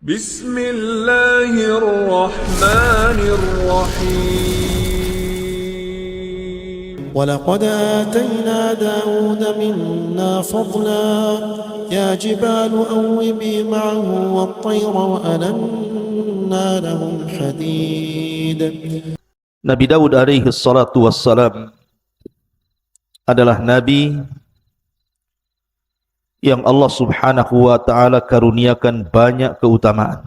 بسم الله الرحمن الرحيم ولقد آتينا داود منا فضلا يا جبال أوبي معه والطير وألنا لهم الحديد. Nabi Daud alaihi salatu wassalam adalah nabi yang Allah subhanahu wa ta'ala karuniakan banyak keutamaan,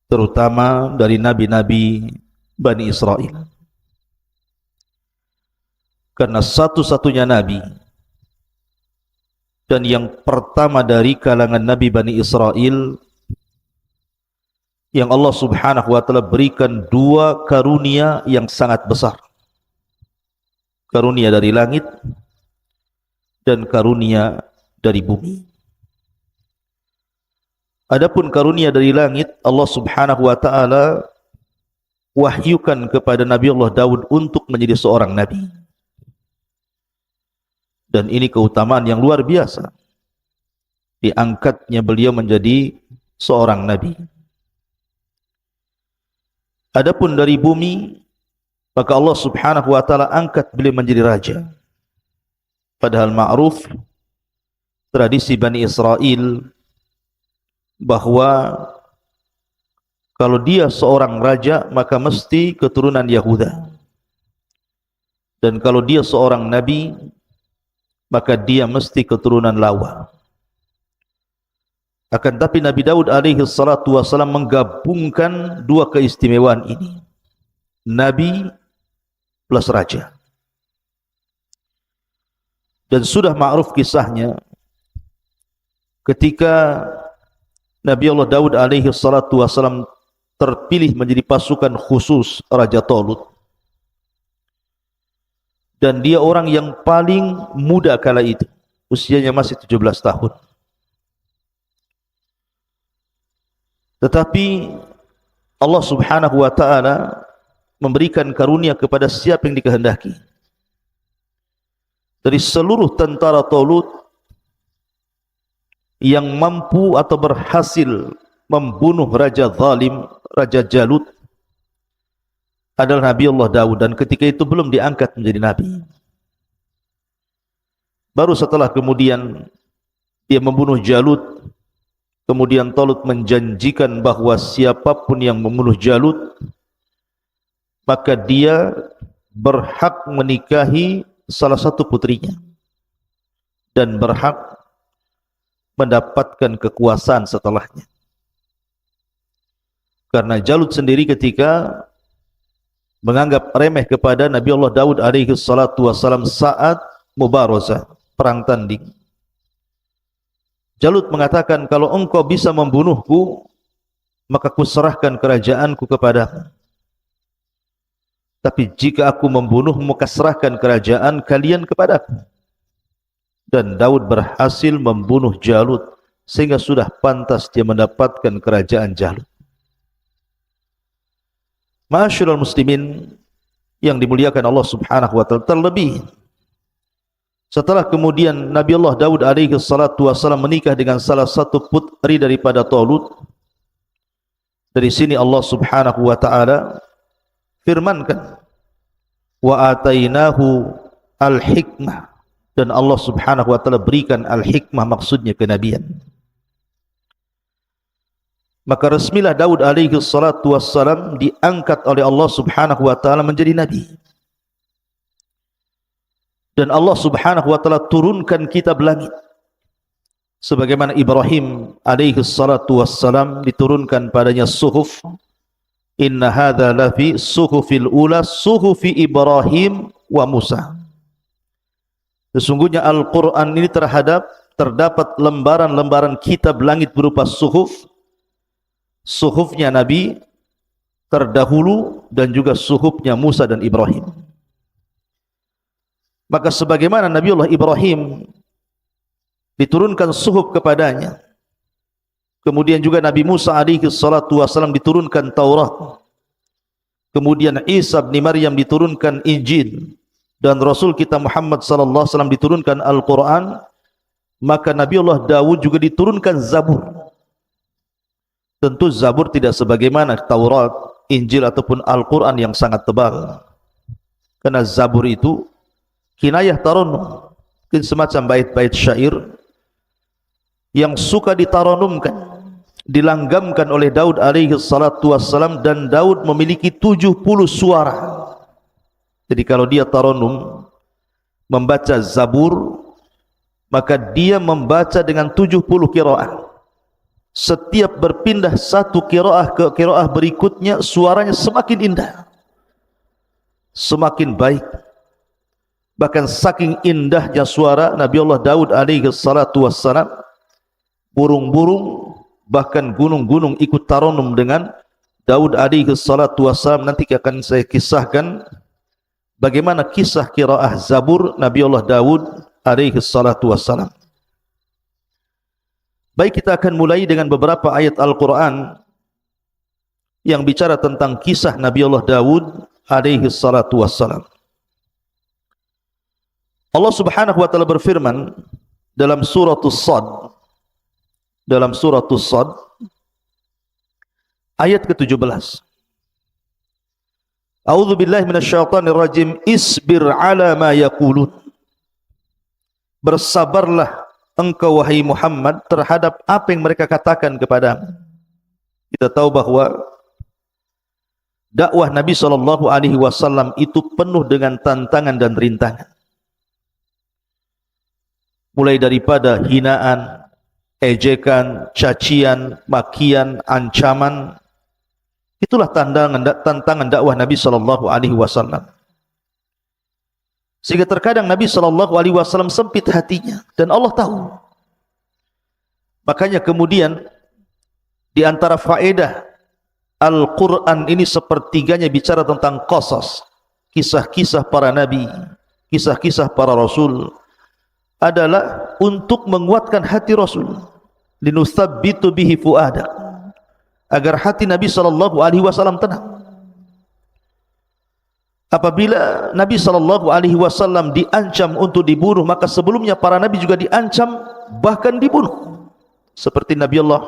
terutama dari nabi-nabi Bani Israel. Karena satu-satunya nabi dan yang pertama dari kalangan nabi Bani Israel yang Allah subhanahu wa ta'ala berikan dua karunia yang sangat besar. Karunia dari langit dan karunia dari bumi. Adapun karunia dari langit, Allah subhanahu wa ta'ala wahyukan kepada Nabi Allah Daud untuk menjadi seorang nabi. Dan ini keutamaan yang luar biasa. Diangkatnya beliau menjadi seorang nabi. Adapun dari bumi, maka Allah subhanahu wa ta'ala angkat beliau menjadi raja. Padahal ma'ruf tradisi Bani Israel bahwa kalau dia seorang raja maka mesti keturunan Yahuda, dan kalau dia seorang nabi maka dia mesti keturunan Lawa. Akan tapi Nabi Daud alaihi salatu wassalam menggabungkan dua keistimewaan ini, nabi plus raja. Dan sudah ma'ruf kisahnya ketika Nabi Allah Daud alaihi salatu wassalam terpilih menjadi pasukan khusus Raja Talut, dan dia orang yang paling muda kala itu, usianya masih 17 tahun. Tetapi Allah subhanahu wa ta'ala memberikan karunia kepada siapa yang dikehendaki. Dari seluruh tentara Talut yang mampu atau berhasil membunuh Raja Zalim, Raja Jalut, adalah Nabi Allah Daud, dan ketika itu belum diangkat menjadi nabi. Baru setelah kemudian dia membunuh Jalut, kemudian Talut menjanjikan bahwa siapapun yang membunuh Jalut maka dia berhak menikahi salah satu putrinya dan berhak mendapatkan kekuasaan setelahnya. Karena Jalut sendiri ketika menganggap remeh kepada Nabi Allah Daud alaihi salatu wassalam saat mubarazah, perang tanding, Jalut mengatakan, kalau engkau bisa membunuhku maka kuserahkan kerajaanku kepadamu, tapi jika aku membunuhmu maka serahkan kerajaan kalian kepadaku. Dan Daud berhasil membunuh Jalut sehingga sudah pantas dia mendapatkan kerajaan Jalut. Ma'asyiral muslimin yang dimuliakan Allah subhanahu wa ta'ala, terlebih setelah kemudian Nabi Allah Daud alaihi salatu wassalam menikah dengan salah satu putri daripada Talut, dari sini Allah subhanahu wa ta'ala firmankan, wa atainahu al-hikmah, dan Allah subhanahu wa ta'ala berikan al-hikmah, maksudnya kenabian. Maka resmilah Daud alaihi salatu wassalam diangkat oleh Allah subhanahu wa ta'ala menjadi nabi. Dan Allah subhanahu wa ta'ala turunkan kitab langit, sebagaimana Ibrahim alaihi salatu wassalam diturunkan padanya suhuf. Inna hadha lafi suhufil ula suhufi Ibrahim wa Musa. Sesungguhnya Al-Quran ini terdapat lembaran-lembaran kitab langit berupa suhuf, suhufnya Nabi terdahulu dan juga suhufnya Musa dan Ibrahim. Maka sebagaimana Nabi Allah Ibrahim diturunkan suhuf kepadanya, kemudian juga Nabi Musa alaihi salatu wassalam diturunkan Taurat, kemudian Isa bin Maryam diturunkan Injil, dan Rasul kita Muhammad sallallahu alaihi wasallam diturunkan Al-Quran, maka Nabi Allah Daud juga diturunkan Zabur. Tentu Zabur tidak sebagaimana Taurat, Injil ataupun Al-Quran yang sangat tebal. Karena Zabur itu kinayah taranum, mungkin semacam bait-bait syair yang suka ditaranumkan, dilanggamkan oleh Daud alaihi salatu wassalam, dan Daud memiliki 70 suara. Jadi kalau dia taranum membaca Zabur, maka dia membaca dengan 70 qiraah. Setiap berpindah satu qiraah ke qiraah berikutnya, suaranya semakin indah, semakin baik. Bahkan saking indahnya suara Nabi Allah Daud alaihi salatu wassalam, burung-burung bahkan gunung-gunung ikut taranum dengan Daud alaihi salatu wassalam. Nanti akan saya kisahkan bagaimana kisah qiraah Zabur Nabi Allah Daud alaihi salatu wassalam. Baik, kita akan mulai dengan beberapa ayat Al-Quran yang bicara tentang kisah Nabi Allah Daud alaihi salatu wassalam. Allah subhanahu wa ta'ala berfirman dalam suratul Sad, ayat ke-17. A'udzu billahi minasyaitonir rajim. Isbir ala ma yaqulun. Bersabarlah engkau wahai Muhammad terhadap apa yang mereka katakan kepadamu. Kita tahu bahwa dakwah Nabi SAW itu penuh dengan tantangan dan rintangan. Mulai daripada hinaan, ejekan, cacian, makian, ancaman. Itulah tantangan dakwah Nabi SAW. Sehingga terkadang Nabi SAW sempit hatinya, dan Allah tahu. Makanya kemudian di antara faedah Al-Quran ini sepertiganya bicara tentang qasas, kisah-kisah para nabi, kisah-kisah para rasul, adalah untuk menguatkan hati Rasul, linusabbitu bihi fuadak, agar hati Nabi SAW tenang. Apabila Nabi SAW diancam untuk dibunuh, maka sebelumnya para nabi juga diancam bahkan dibunuh. Seperti Nabi Allah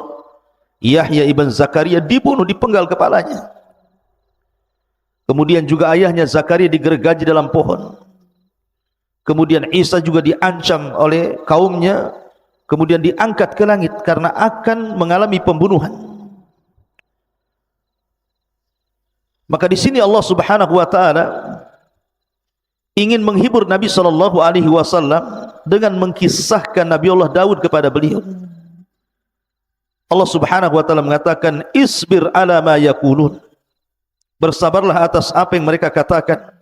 Yahya ibn Zakaria dibunuh, dipenggal kepalanya. Kemudian juga ayahnya Zakaria digergaji dalam pohon. Kemudian Isa juga diancam oleh kaumnya, kemudian diangkat ke langit karena akan mengalami pembunuhan. Maka di sini Allah Subhanahu wa taala ingin menghibur Nabi SAW dengan mengkisahkan Nabi Allah Daud kepada beliau. Allah Subhanahu wa taala mengatakan, isbir ala ma yaqulun. Bersabarlah atas apa yang mereka katakan.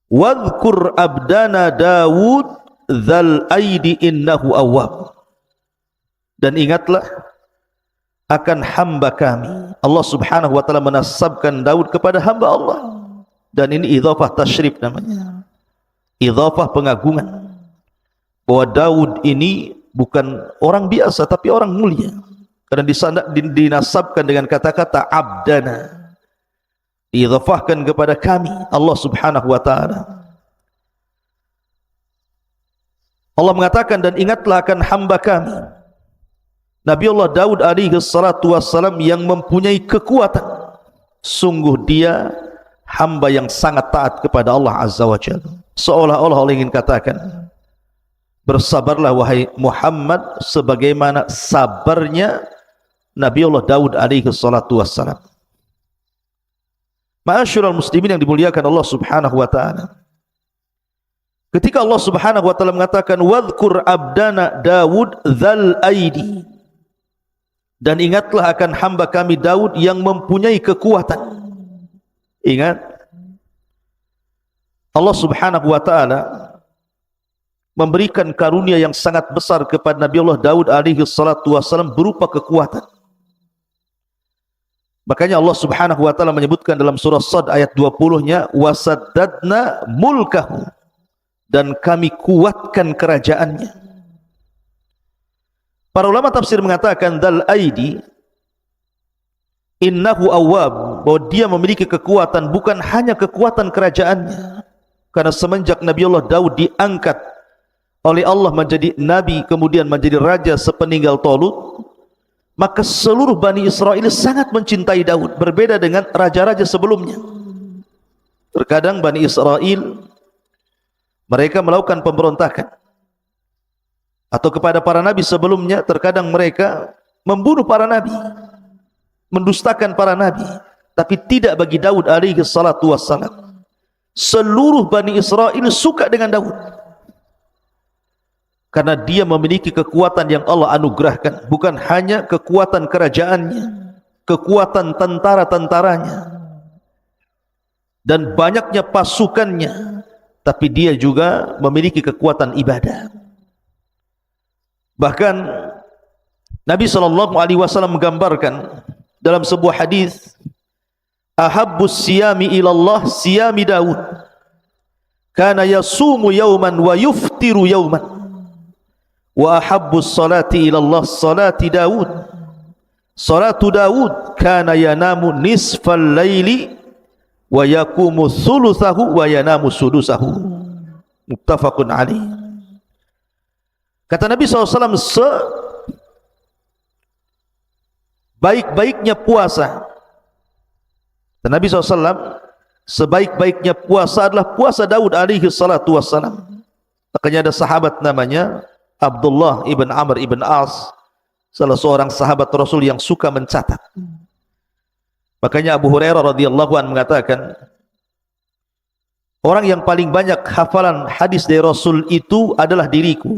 Wadhkur abdana Daud dzal aidi innahu awwab. Dan ingatlah akan hamba kami. Allah Subhanahu wa taala menasabkan Daud kepada hamba Allah. Dan ini idhafah tasyrif namanya. Idhafah pengagungan. Bahwa Daud ini bukan orang biasa tapi orang mulia. Karena dinasabkan dengan kata-kata abdana. Idhafahkan kepada kami, Allah Subhanahu wa taala. Allah mengatakan, dan ingatlah akan hamba kami Nabi Allah Daud alaihi salatu wassalam yang mempunyai kekuatan. Sungguh dia hamba yang sangat taat kepada Allah Azza wa Jalla. Seolah-olah Allah ingin katakan, bersabarlah wahai Muhammad sebagaimana sabarnya Nabi Allah Daud alaihi salatu wassalam. Ma'asyiral muslimin yang dimuliakan Allah Subhanahu wa taala. Ketika Allah Subhanahu wa taala mengatakan wadhkur abdana Daud dzal aidi, dan ingatlah akan hamba kami Daud yang mempunyai kekuatan. Ingat, Allah Subhanahu wa taala memberikan karunia yang sangat besar kepada Nabi Allah Daud alaihi salatu wasallam berupa kekuatan. Makanya Allah Subhanahu wa taala menyebutkan dalam surah Sad ayat 20-nya, wasaddadna mulkahu, dan kami kuatkan kerajaannya. Para ulama tafsir mengatakan dal aidi innahu awwab, bahwa dia memiliki kekuatan bukan hanya kekuatan kerajaannya, karena semenjak Nabi Allah Daud diangkat oleh Allah menjadi nabi kemudian menjadi raja sepeninggal Talut, maka seluruh Bani Israel sangat mencintai Daud, berbeda dengan raja-raja sebelumnya. Terkadang Bani Israel mereka melakukan pemberontakan, atau kepada para nabi sebelumnya terkadang mereka membunuh para nabi, mendustakan para nabi. Tapi tidak bagi Daud alaihi salatu wassalam. Seluruh Bani Israel suka dengan Daud karena dia memiliki kekuatan yang Allah anugerahkan. Bukan hanya kekuatan kerajaannya, kekuatan tentara-tentaranya dan banyaknya pasukannya, tapi dia juga memiliki kekuatan ibadah. Bahkan Nabi SAW menggambarkan dalam sebuah hadis, ahabbus siyami ilallah siyami Daud, kana yasumu yawman wa yuftiru yawman, wa ahabbus salati ilallah salati Daud, salatu Daud kana yanamu nisfal laili wa yakumu thuluthahu wa yanamu sudusahu. Muttafaqun alaih. Kata Nabi SAW, sebaik-baiknya puasa, dan Nabi SAW, sebaik-baiknya puasa adalah puasa Daud alaihi salatu wassalam. Makanya ada sahabat namanya Abdullah ibn Amr ibn As, salah seorang sahabat Rasul yang suka mencatat. Makanya Abu Hurairah radhiyallahu anhu mengatakan, orang yang paling banyak hafalan hadis dari Rasul itu adalah diriku,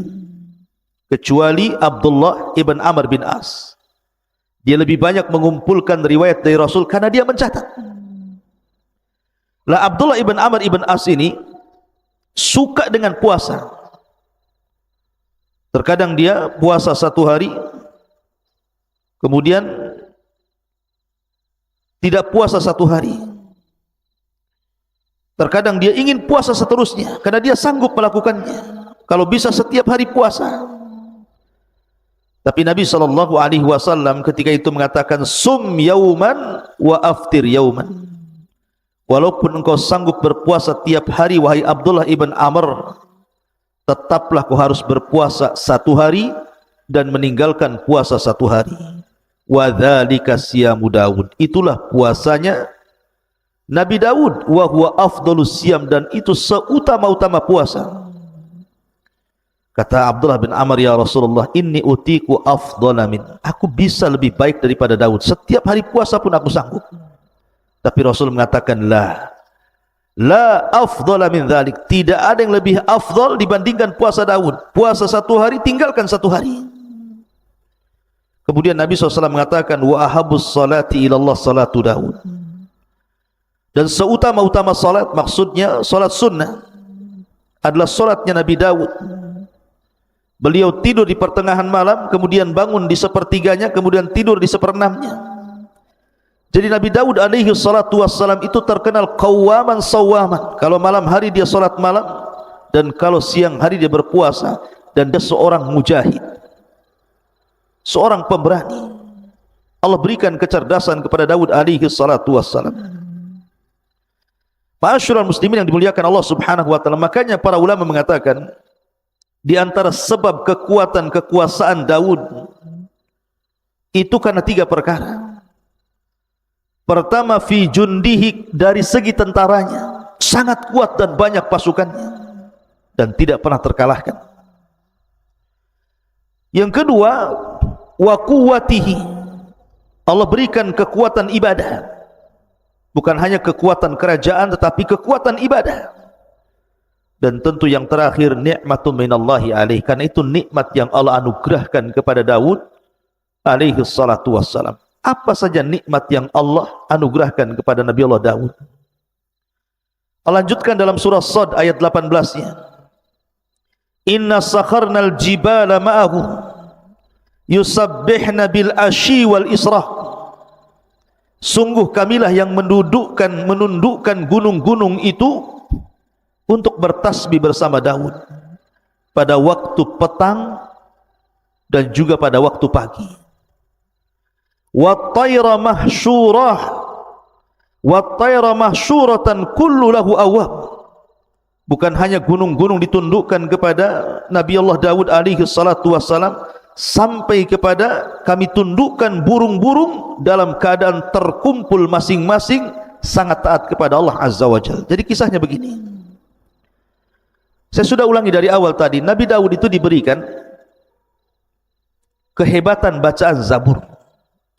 kecuali Abdullah ibn Amr bin As. Dia lebih banyak mengumpulkan riwayat dari Rasul karena dia mencatat. Lah Abdullah ibn Amr ibn As ini suka dengan puasa. Terkadang dia puasa 1 hari, kemudian tidak puasa 1 hari. Terkadang dia ingin puasa seterusnya karena dia sanggup melakukannya. Kalau bisa setiap hari puasa. Tapi Nabi SAW ketika itu mengatakan, sum yauman wa aftir yauman. Walaupun engkau sanggup berpuasa tiap hari, wahai Abdullah ibn Amr, tetaplah kau harus berpuasa 1 hari dan meninggalkan puasa 1 hari. Wa dzalika siyamu Daud. Itulah puasanya Nabi Daud. Wa huwa afdhalus siyam, dan itu seutama-utama puasa. Kata Abdullah bin Amr, ya Rasulullah, inni utiku afdhala min. Aku bisa lebih baik daripada Daud. Setiap hari puasa pun aku sanggup. Tapi Rasul mengatakan, la afdhala min dzalik. Tidak ada yang lebih afdal dibandingkan puasa Daud. Puasa 1 hari, tinggalkan 1 hari. Kemudian Nabi SAW mengatakan, wa ahabus salati ilallah salatu Daud. Dan seutama-utama salat, maksudnya salat sunnah, adalah salatnya Nabi Daud. Beliau tidur di pertengahan malam, kemudian bangun di sepertiganya, kemudian tidur di seperenamnya. Jadi Nabi Daud alaihi salatu wassalam itu terkenal qawwaman sawwaman. Kalau malam hari dia salat malam, dan kalau siang hari dia berpuasa. Dan dia seorang mujahid, seorang pemberani. Allah berikan kecerdasan kepada Daud alaihi salatu wassalam. Ma'asyiral muslimin yang dimuliakan Allah subhanahu wa ta'ala. Makanya para ulama mengatakan, di antara sebab kekuatan kekuasaan Daud itu karena 3 perkara. Pertama, fi jundihi, dari segi tentaranya sangat kuat dan banyak pasukannya dan tidak pernah terkalahkan. Yang kedua, wa quwwatihi, Allah berikan kekuatan ibadah. Bukan hanya kekuatan kerajaan, tetapi kekuatan ibadah. Dan tentu yang terakhir, nikmatun minallahi alaih. Karena itu nikmat yang Allah anugerahkan kepada Daud alaihi salatu wassalam. Apa saja nikmat yang Allah anugerahkan kepada Nabi Allah Daud? Allah lanjutkan dalam surah Sad ayat 18-nya. Inna sakharnal jibala ma'ahu yusabbihna bil ashi wal israh. Sungguh kamilah yang menundukkan gunung-gunung itu untuk bertasbih bersama Daud pada waktu petang dan juga pada waktu pagi. Wat-tayra mahsyurah, wat-tayra mahsyuratan kullu lahu awwab. Bukan hanya gunung-gunung ditundukkan kepada Nabi Allah Daud alaihi salatu wassalam, sampai kepada kami tundukkan burung-burung dalam keadaan terkumpul masing-masing sangat taat kepada Allah Azza wa Jalla. Jadi kisahnya begini. Saya sudah ulangi dari awal tadi, Nabi Daud itu diberikan kehebatan bacaan Zabur.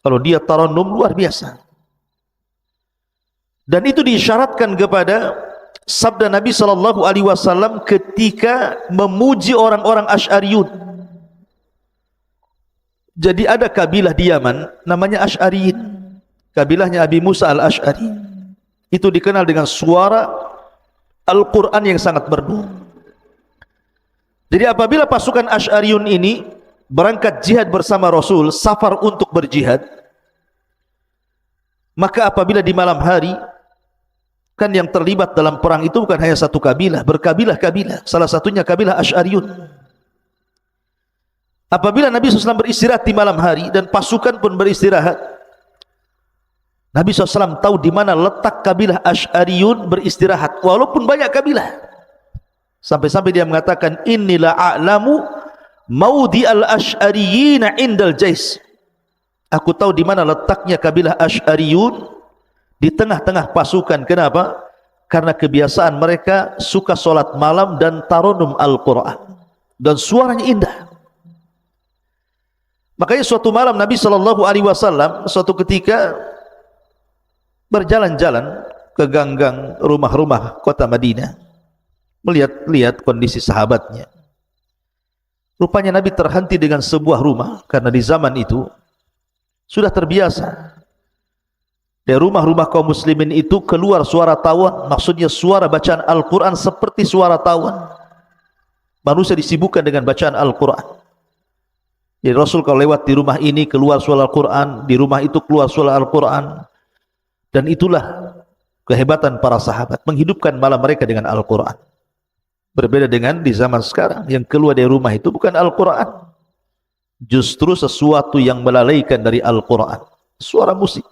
Kalau dia tarannum luar biasa. Dan itu diisyaratkan kepada sabda Nabi SAW ketika memuji orang-orang Asy'ariyun. Jadi ada kabilah di Yaman namanya Asy'ariyin. Kabilahnya Abi Musa al-Asy'ari. Itu dikenal dengan suara Al-Quran yang sangat merdu. Jadi apabila pasukan Asy'ariyun ini berangkat jihad bersama Rasul, safar untuk berjihad, maka apabila di malam hari, kan yang terlibat dalam perang itu bukan hanya satu kabilah, berkabilah-kabilah, salah satunya kabilah Asy'ariyun. Apabila Nabi SAW beristirahat di malam hari dan pasukan pun beristirahat, Nabi SAW tahu di mana letak kabilah Asy'ariyun beristirahat, walaupun banyak kabilah. Sampai-sampai dia mengatakan, inilah a'lamu maudi al-Asy'ariyina indal jais. Aku tahu di mana letaknya kabilah Asy'ariyun di tengah-tengah pasukan. Kenapa? Karena kebiasaan mereka suka solat malam dan tarannum Al-Quran, dan suaranya indah. Makanya suatu malam Nabi SAW suatu ketika berjalan-jalan ke ganggang rumah-rumah kota Madinah, melihat-lihat kondisi sahabatnya. Rupanya Nabi terhenti dengan sebuah rumah, karena di zaman itu sudah terbiasa dari rumah-rumah kaum muslimin itu keluar suara tawan, maksudnya suara bacaan Al-Quran seperti suara tawan. Manusia disibukkan dengan bacaan Al-Quran. Jadi Rasul kalau lewat di rumah ini keluar suara Al-Quran, di rumah itu keluar suara Al-Quran. Dan itulah kehebatan para sahabat, menghidupkan malam mereka dengan Al-Quran. Berbeda dengan di zaman sekarang, yang keluar dari rumah itu bukan Al-Quran, justru sesuatu yang melalaikan dari Al-Quran, suara musik,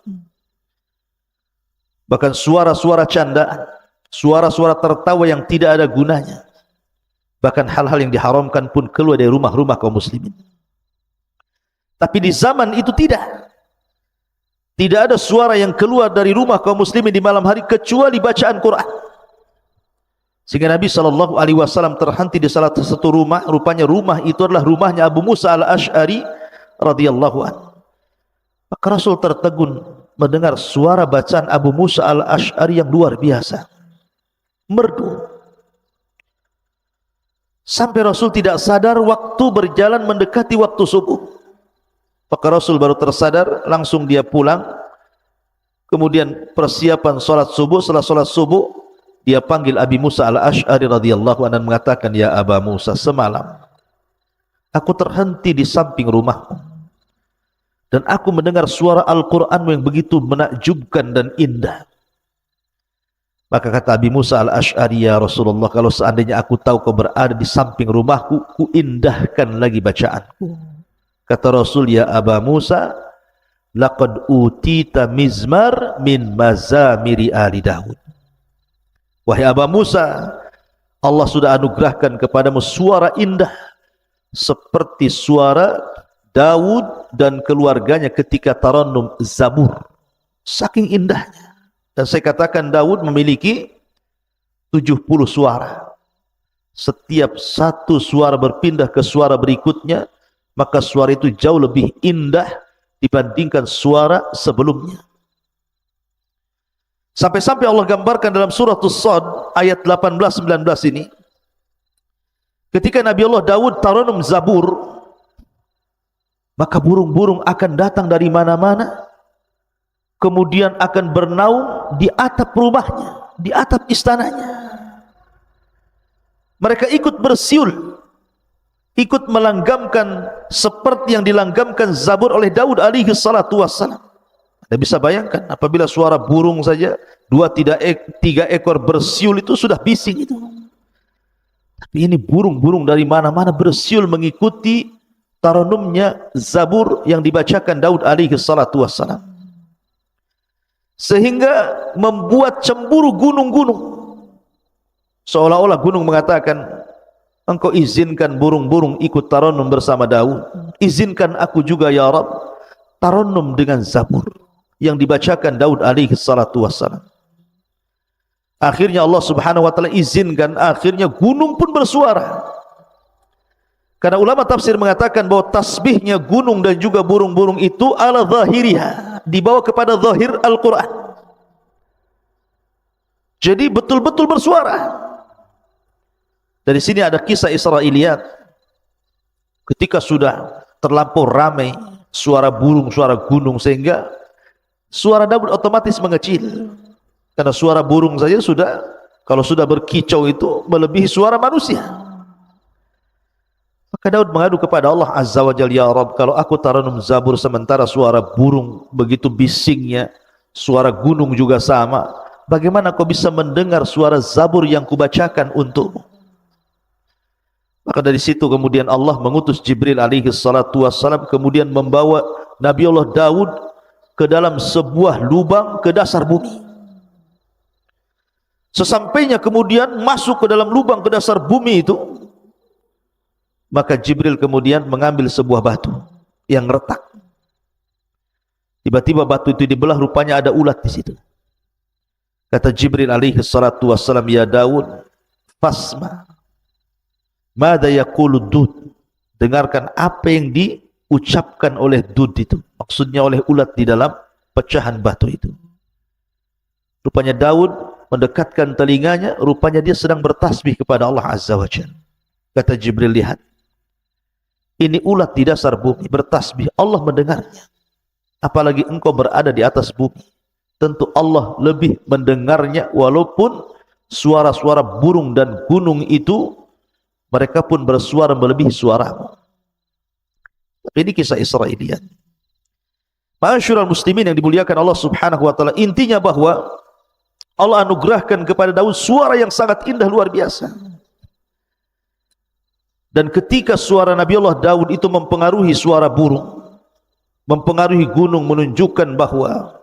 bahkan suara-suara candaan, suara-suara tertawa yang tidak ada gunanya, bahkan hal-hal yang diharamkan pun keluar dari rumah-rumah kaum muslimin. Tapi di zaman itu tidak ada suara yang keluar dari rumah kaum muslimin di malam hari kecuali bacaan Quran. Sehingga Nabi SAW terhenti di salah satu rumah. Rupanya rumah itu adalah rumahnya Abu Musa al-Asy'ari radhiyallahu anhu. Maka Rasul tertegun mendengar suara bacaan Abu Musa al-Asy'ari yang luar biasa, merdu. Sampai Rasul tidak sadar waktu berjalan mendekati waktu subuh. Maka Rasul baru tersadar, langsung dia pulang. Kemudian persiapan sholat subuh. Setelah sholat subuh, dia panggil Abi Musa al-Asy'ari radhiyallahu anhu dan mengatakan, ya Aba Musa, semalam aku terhenti di samping rumahmu dan aku mendengar suara Al-Quranmu yang begitu menakjubkan dan indah. Maka kata Abi Musa al-Asy'ari, ya Rasulullah, kalau seandainya aku tahu kau berada di samping rumahku, ku indahkan lagi bacaanku. Kata Rasul, ya Aba Musa, laqad utita mizmar min mazamiri ali Daud. Wahai Aba Musa, Allah sudah anugerahkan kepadamu suara indah seperti suara Daud dan keluarganya ketika tarannum Zabur. Saking indahnya. Dan saya katakan Daud memiliki 70 suara. Setiap satu suara berpindah ke suara berikutnya, maka suara itu jauh lebih indah dibandingkan suara sebelumnya. Sampai-sampai Allah gambarkan dalam surah As-Sad ayat 18-19 ini, ketika Nabi Allah Daud tarannum Zabur, maka burung-burung akan datang dari mana-mana, kemudian akan bernaung di atap rumahnya, di atap istananya. Mereka ikut bersiul, ikut melanggamkan seperti yang dilanggamkan Zabur oleh Daud alaihi salatu wassalam. Anda bisa bayangkan, apabila suara burung saja 2-3 ekor bersiul itu sudah bising itu. Tapi ini burung-burung dari mana-mana bersiul mengikuti tarannumnya Zabur yang dibacakan Daud alaihi salatu wassalam, sehingga membuat cemburu gunung-gunung. Seolah-olah gunung mengatakan, Engkau izinkan burung-burung ikut tarannum bersama Daud. Izinkan aku juga ya Rabb tarannum dengan Zabur yang dibacakan Daud alaihi salatu wassalam. Akhirnya Allah subhanahu wa ta'ala izinkan, akhirnya gunung pun bersuara. Karena ulama tafsir mengatakan bahwa tasbihnya gunung dan juga burung-burung itu ala zahiriha, dibawa kepada zahir Al-Quran. Jadi betul-betul bersuara. Dari sini ada kisah Israiliyat. Ketika sudah terlampau ramai suara burung, suara gunung, sehingga suara Daud otomatis mengecil. Karena suara burung saja sudah, kalau sudah berkicau itu melebihi suara manusia. Maka Daud mengadu kepada Allah Azza wa Jalla, ya Rabb, kalau aku tarannum Zabur sementara suara burung begitu bisingnya, suara gunung juga sama, bagaimana kau bisa mendengar suara Zabur yang kubacakan untukmu? Maka dari situ kemudian Allah mengutus Jibril alaihi salatu wassalam, kemudian membawa Nabi Allah Daud ke dalam sebuah lubang ke dasar bumi. Sesampainya kemudian masuk ke dalam lubang ke dasar bumi itu, maka Jibril kemudian mengambil sebuah batu yang retak. Tiba-tiba batu itu dibelah, rupanya ada ulat di situ. Kata Jibril alaihi salatu wassalam, ya Daud, fasma mada yaqulu dud, dengarkan apa yang diucapkan oleh dud itu, maksudnya oleh ulat di dalam pecahan batu itu. Rupanya Daud mendekatkan telinganya, rupanya dia sedang bertasbih kepada Allah Azza wa Jalla. Kata Jibril, lihat, ini ulat di dasar bumi bertasbih, Allah mendengarnya. Apalagi engkau berada di atas bumi, tentu Allah lebih mendengarnya. Walaupun suara-suara burung dan gunung itu, mereka pun bersuara melebihi suaramu. Ini kisah Israiliyat. Ma'asyiral muslimin yang dimuliakan Allah subhanahu wa ta'ala, intinya bahwa Allah anugerahkan kepada Daud suara yang sangat indah, luar biasa. Dan ketika suara Nabi Allah Daud itu mempengaruhi suara burung, mempengaruhi gunung, menunjukkan bahwa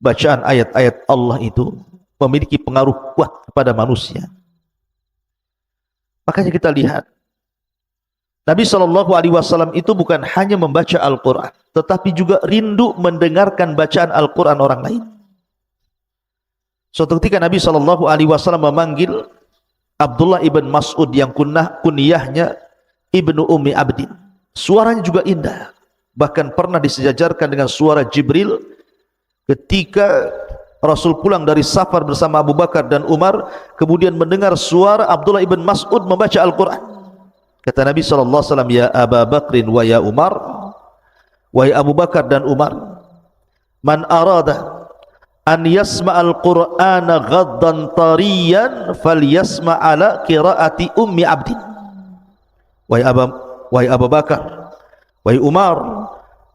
bacaan ayat-ayat Allah itu memiliki pengaruh kuat kepada manusia. Makanya kita lihat Nabi SAW itu bukan hanya membaca Al-Quran, tetapi juga rindu mendengarkan bacaan Al-Quran orang lain. Suatu ketika Nabi SAW memanggil Abdullah ibn Mas'ud yang kunyahnya Ibnu Ummi Abdin. Suaranya juga indah, bahkan pernah disejajarkan dengan suara Jibril ketika Rasul pulang dari safar bersama Abu Bakar dan Umar, kemudian mendengar suara Abdullah ibn Mas'ud membaca Al-Quran. Kata Nabi SAW, ya Aba Bakrin wa ya Umar, wahai Abu Bakar dan Umar, man arada an yasma'al Qur'ana ghaddan tariyan falyasma' ala qiraati Ummi Abdin. Wahai Abu Bakar, wahai Umar,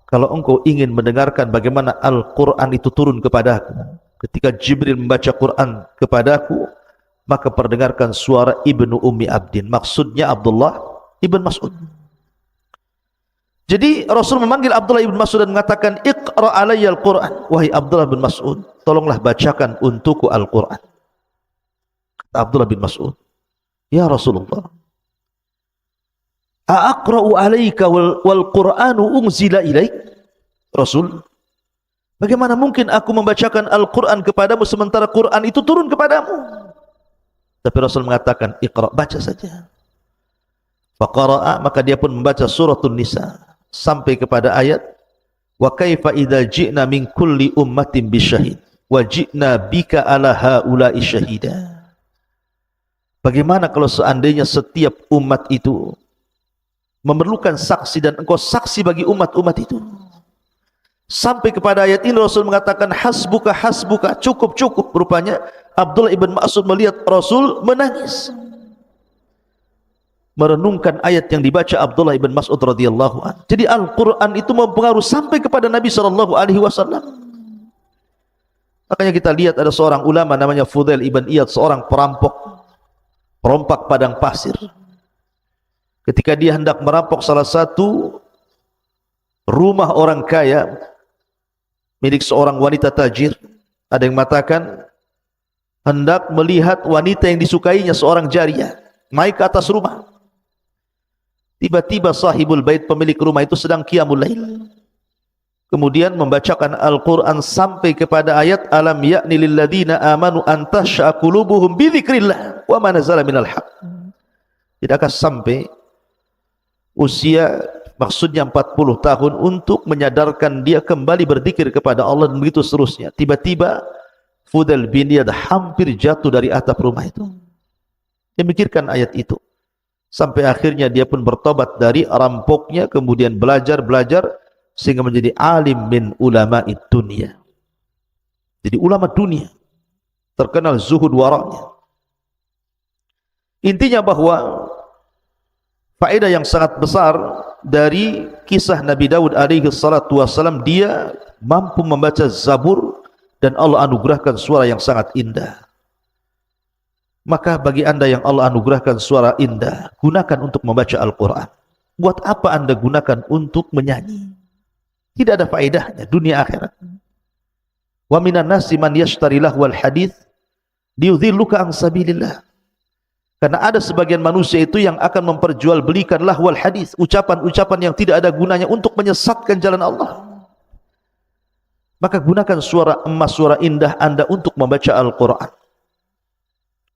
kalau engkau ingin mendengarkan bagaimana Al-Quran itu turun kepadaku, ketika Jibril membaca Quran kepadaku, maka perdengarkan suara Ibnu Ummi Abdin, maksudnya Abdullah ibn Mas'ud. Jadi Rasul memanggil Abdullah ibn Mas'ud dan mengatakan, Iqra alayya al-Quran, wahai Abdullah bin Mas'ud, tolonglah bacakan untukku Al-Quran. Kata Abdullah bin Mas'ud, ya Rasulullah, a'aqra'u alayka wal Qur'anu unzila ilaik? Rasul, bagaimana mungkin aku membacakan Al-Quran kepadamu sementara Quran itu turun kepadamu? Tapi Rasul mengatakan, Iqra, baca saja. Faqara'a, maka dia pun membaca suratul Nisa sampai kepada ayat, wa kaifa idza ji'na min kulli ummatin bisyahid wa ji'na bika ala haula'i syahida. Bagaimana kalau seandainya setiap umat itu memerlukan saksi dan engkau saksi bagi umat-umat itu? Sampai kepada ayat ini Rasul mengatakan, hasbuka hasbuka, cukup cukup. Rupanya Abdullah ibn Mas'ud melihat Rasul menangis, merenungkan ayat yang dibaca Abdullah ibn Mas'ud radhiyallahu anhu. Jadi Al-Quran itu mempengaruhi sampai kepada Nabi SAW. Makanya kita lihat ada seorang ulama namanya Fudail ibn Iyad, seorang perompak padang pasir. Ketika dia hendak merampok salah satu rumah orang kaya milik seorang wanita tajir, ada yang mengatakan hendak melihat wanita yang disukainya, seorang jariyah naik ke atas rumah. Tiba-tiba sahibul bait, pemilik rumah itu sedang qiyamul lail, kemudian membacakan Al-Quran sampai kepada ayat alam ya'ni lilladzina amanu an tash'a qulubuhum bi dzikrillah wa ma nazala minal haq. Tidakkah sampai usia, maksudnya 40 tahun, untuk menyadarkan dia kembali berzikir kepada Allah, dan begitu seterusnya. Tiba-tiba Fudail bin Iyad hampir jatuh dari atap rumah itu. Dia mikirkan ayat itu. Sampai akhirnya dia pun bertobat dari rampoknya, kemudian belajar sehingga menjadi alim min ulama'id dunia. Jadi ulama dunia, terkenal zuhud wara'nya. Intinya bahwa faedah yang sangat besar dari kisah Nabi Daud alaihi salatu wassalam, dia mampu membaca Zabur dan Allah anugerahkan suara yang sangat indah. Maka bagi anda yang Allah anugerahkan suara indah, gunakan untuk membaca Al-Quran. Buat apa anda gunakan untuk menyanyi? Tidak ada faedahnya dunia akhirat. Wa minan nasi man yashtari lahwal hadits liyudhilluka an sabilillah. Karena ada sebagian manusia itu yang akan memperjualbelikan lahwal hadits, ucapan-ucapan yang tidak ada gunanya untuk menyesatkan jalan Allah. Maka gunakan suara emas, suara indah anda untuk membaca Al-Quran.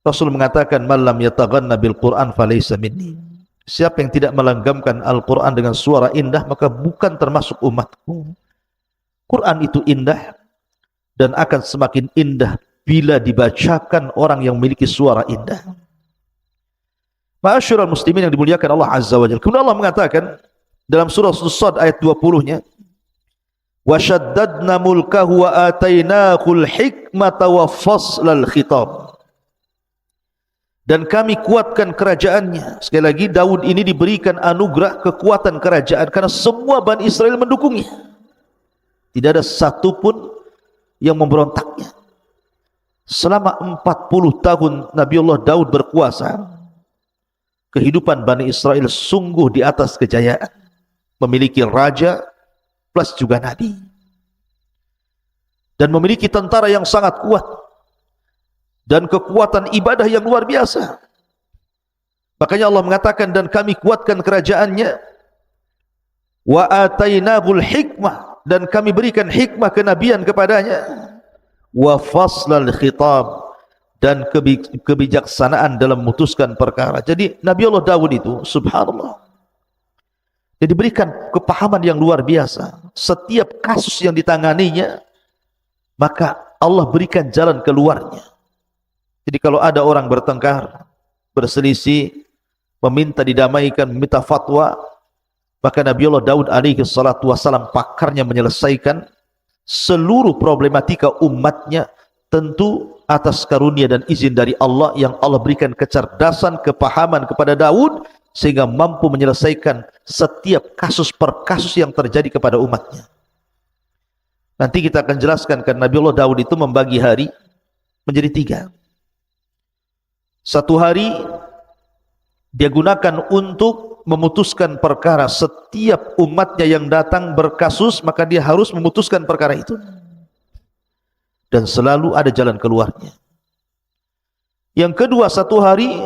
Rasul mengatakan, "Man lam yataghanna bil Qur'an falaysa minni." Siapa yang tidak melenggamkan Al-Quran dengan suara indah, maka bukan termasuk umatku. Quran itu indah dan akan semakin indah bila dibacakan orang yang memiliki suara indah. Ma'asyiral muslimin yang dimuliakan Allah Azza wa Jalla. Kemudian Allah mengatakan dalam surah As-Sad ayat 20-nya, "Wa shaddadna mulkahu wa atainahul hikmata wa faslal khitab." Dan kami kuatkan kerajaannya. Sekali lagi, Daud ini diberikan anugerah kekuatan kerajaan karena semua Bani Israel mendukungnya. Tidak ada satu pun yang memberontaknya. Selama 40 tahun Nabiullah Daud berkuasa, kehidupan Bani Israel sungguh di atas kejayaan. Memiliki raja plus juga nabi. Dan memiliki tentara yang sangat kuat. Dan kekuatan ibadah yang luar biasa. Makanya Allah mengatakan, dan kami kuatkan kerajaannya, wa atainahul hikmah, dan kami berikan hikmah kenabian kepadanya, wa faslal khitab, dan kebijaksanaan dalam memutuskan perkara. Jadi Nabi Allah Daud itu subhanallah, dia diberikan kepahaman yang luar biasa. Setiap kasus yang ditanganinya, maka Allah berikan jalan keluarnya. Jadi kalau ada orang bertengkar, berselisih, meminta didamaikan, meminta fatwa, maka Nabi Allah Daud alaihi salatu wassalam pakarnya menyelesaikan seluruh problematika umatnya, tentu atas karunia dan izin dari Allah yang Allah berikan kecerdasan, kepahaman kepada Daud sehingga mampu menyelesaikan setiap kasus per kasus yang terjadi kepada umatnya. Nanti kita akan jelaskan, karena Nabi Allah Daud itu membagi hari menjadi 3. Satu hari dia gunakan untuk memutuskan perkara. Setiap umatnya yang datang berkasus, maka dia harus memutuskan perkara itu. Dan selalu ada jalan keluarnya. Yang kedua, satu hari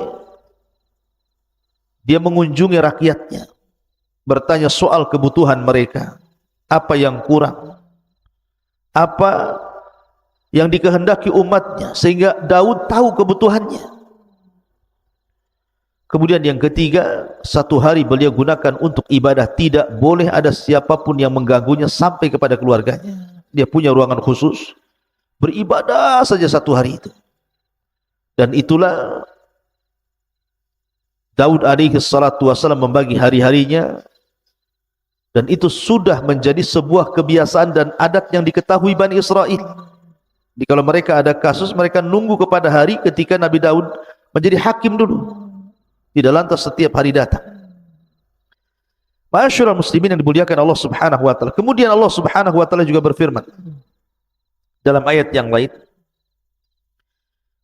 dia mengunjungi rakyatnya, bertanya soal kebutuhan mereka, apa yang kurang, apa yang dikehendaki umatnya, sehingga Daud tahu kebutuhannya. Kemudian yang ketiga, satu hari beliau gunakan untuk ibadah. Tidak boleh ada siapapun yang mengganggunya sampai kepada keluarganya. Dia punya ruangan khusus, beribadah saja satu hari itu. Dan itulah Daud alaihi salatu wassalam membagi hari-harinya. Dan itu sudah menjadi sebuah kebiasaan dan adat yang diketahui Bani Israel. Jadi kalau mereka ada kasus, mereka nunggu kepada hari ketika Nabi Daud menjadi hakim dulu. Tidak lantas setiap hari datang. Ma'asyiral muslimin yang dimuliakan Allah Subhanahu wa taala. Kemudian Allah Subhanahu wa taala juga berfirman dalam ayat yang lain,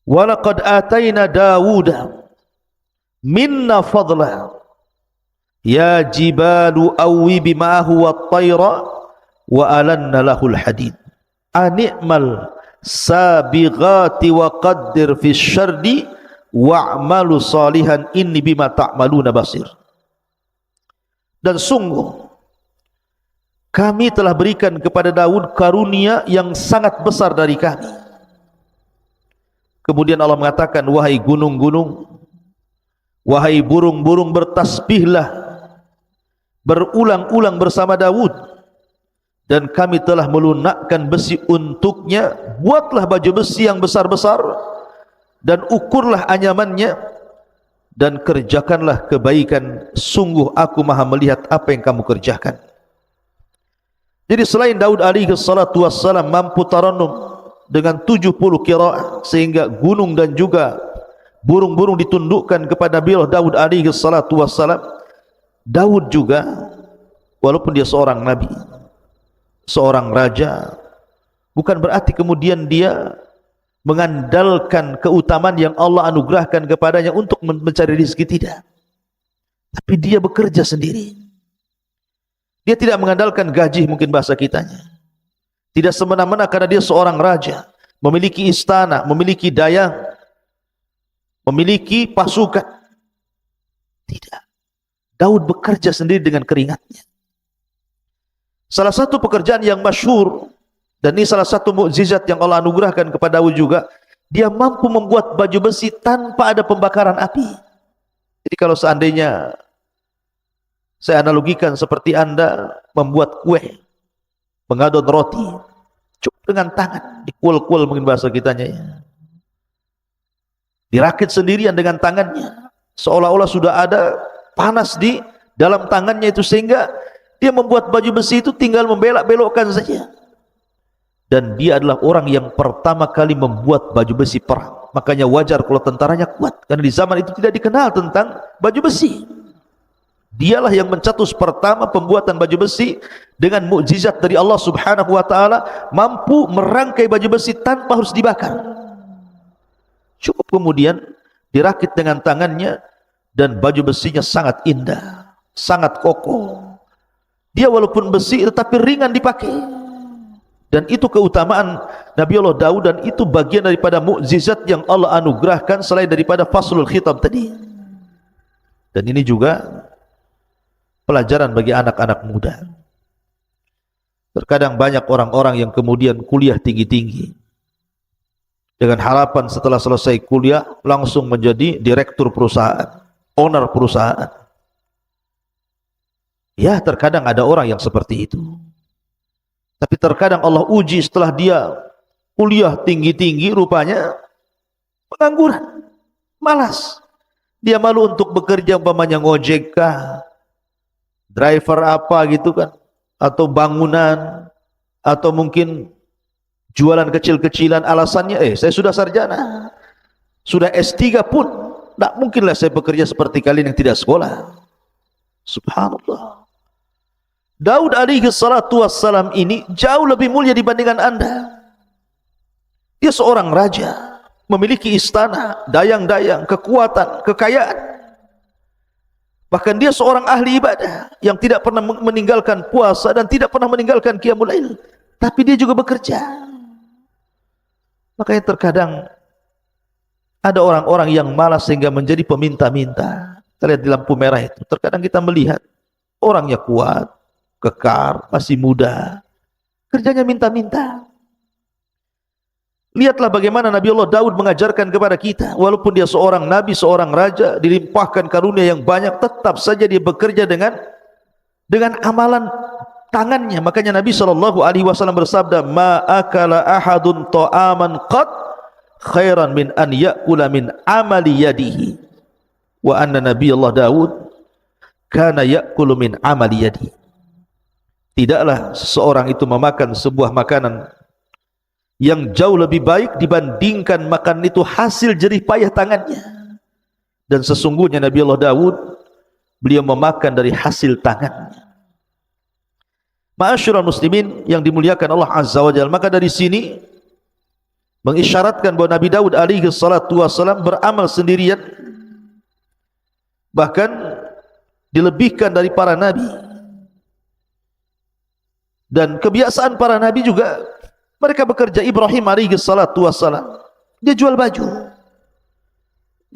"Wa laqad ataina Dawuda minna fadla ya jibalu awwibi ma'ahu wat-tayra wa alanna lahul hadid ani'mal sabighati wa qaddir fi syardi wa'malu salihan inni bima ta'maluna basir. Dan sungguh kami telah berikan kepada Daud karunia yang sangat besar dari kami. Kemudian Allah mengatakan, wahai gunung-gunung, wahai burung-burung, bertasbihlah berulang-ulang bersama Daud, dan kami telah melunakkan besi untuknya. Buatlah baju besi yang besar-besar dan ukurlah anyamannya, dan kerjakanlah kebaikan, sungguh aku maha melihat apa yang kamu kerjakan. Jadi selain Daud alaihi salatu wassalam mampu tarannum dengan 70 qiraah, sehingga gunung dan juga burung-burung ditundukkan kepada Nabi Daud alaihi salatu wassalam, Daud juga walaupun dia seorang nabi, seorang raja, bukan berarti kemudian dia mengandalkan keutamaan yang Allah anugerahkan kepadanya untuk mencari rezeki, tidak. Tapi dia bekerja sendiri. Dia tidak mengandalkan gaji, mungkin bahasa kitanya. Tidak semena-mena karena dia seorang raja, memiliki istana, memiliki dayang, memiliki pasukan. Tidak. Daud bekerja sendiri dengan keringatnya. Salah satu pekerjaan yang masyhur, dan ini salah satu mukjizat yang Allah anugerahkan kepada Daud juga, dia mampu membuat baju besi tanpa ada pembakaran api. Jadi kalau seandainya saya analogikan seperti Anda membuat kue, mengadon roti, cukup dengan tangan, dikuel-kuel mungkin bahasa kitanya ya. Dirakit sendirian dengan tangannya, seolah-olah sudah ada panas di dalam tangannya itu, sehingga dia membuat baju besi itu tinggal membelok-belokkan saja. Dan dia adalah orang yang pertama kali membuat baju besi perang. Makanya wajar kalau tentaranya kuat, karena di zaman itu tidak dikenal tentang baju besi. Dialah yang mencetus pertama pembuatan baju besi dengan mukjizat dari Allah Subhanahu wa taala, mampu merangkai baju besi tanpa harus dibakar. Cukup kemudian dirakit dengan tangannya, dan baju besinya sangat indah, sangat kokoh. Dia walaupun besi tetapi ringan dipakai. Dan itu keutamaan Nabi Allah Daud, dan itu bagian daripada mukjizat yang Allah anugerahkan selain daripada faslul khitab tadi. Dan ini juga pelajaran bagi anak-anak muda. Terkadang banyak orang-orang yang kemudian kuliah tinggi-tinggi dengan harapan setelah selesai kuliah langsung menjadi direktur perusahaan, owner perusahaan. Ya, terkadang ada orang yang seperti itu. Tapi terkadang Allah uji setelah dia kuliah tinggi-tinggi, rupanya pengangguran, malas. Dia malu untuk bekerja, umpamanya ngojek kah, driver apa gitu kan, atau bangunan, atau mungkin jualan kecil-kecilan. Alasannya, saya sudah sarjana, sudah S3 pun, tak mungkinlah saya bekerja seperti kalian yang tidak sekolah. Subhanallah. Daud alaihi salatu wassalam ini jauh lebih mulia dibandingkan Anda. Dia seorang raja, memiliki istana, dayang-dayang, kekuatan, kekayaan. Bahkan dia seorang ahli ibadah yang tidak pernah meninggalkan puasa dan tidak pernah meninggalkan qiyamul lail. Tapi dia juga bekerja. Makanya terkadang ada orang-orang yang malas sehingga menjadi peminta-minta. Kita lihat di lampu merah itu, terkadang kita melihat orangnya kuat, kekar, masih muda, kerjanya minta-minta. Lihatlah bagaimana Nabi Allah Daud mengajarkan kepada kita, walaupun dia seorang nabi, seorang raja, dilimpahkan karunia yang banyak, tetap saja dia bekerja dengan amalan tangannya. Makanya Nabi SAW bersabda, ma akala ahadun ta'aman qad khairan min an ya'kula min amali yadihi, wa anna Nabi Allah Daud kana ya'kulu min amali yadihi. Tidaklah seseorang itu memakan sebuah makanan yang jauh lebih baik dibandingkan makan itu hasil jerih payah tangannya. Dan sesungguhnya Nabi Allah Daud, beliau memakan dari hasil tangannya. Ma'asyiral muslimin yang dimuliakan Allah Azza wa Jalla, maka dari sini mengisyaratkan bahwa Nabi Daud alaihi salatu wassalam beramal sendirian, bahkan dilebihkan dari para nabi. Dan kebiasaan para nabi juga, mereka bekerja. Ibrahim alaihi salatu wassalam, dia jual baju,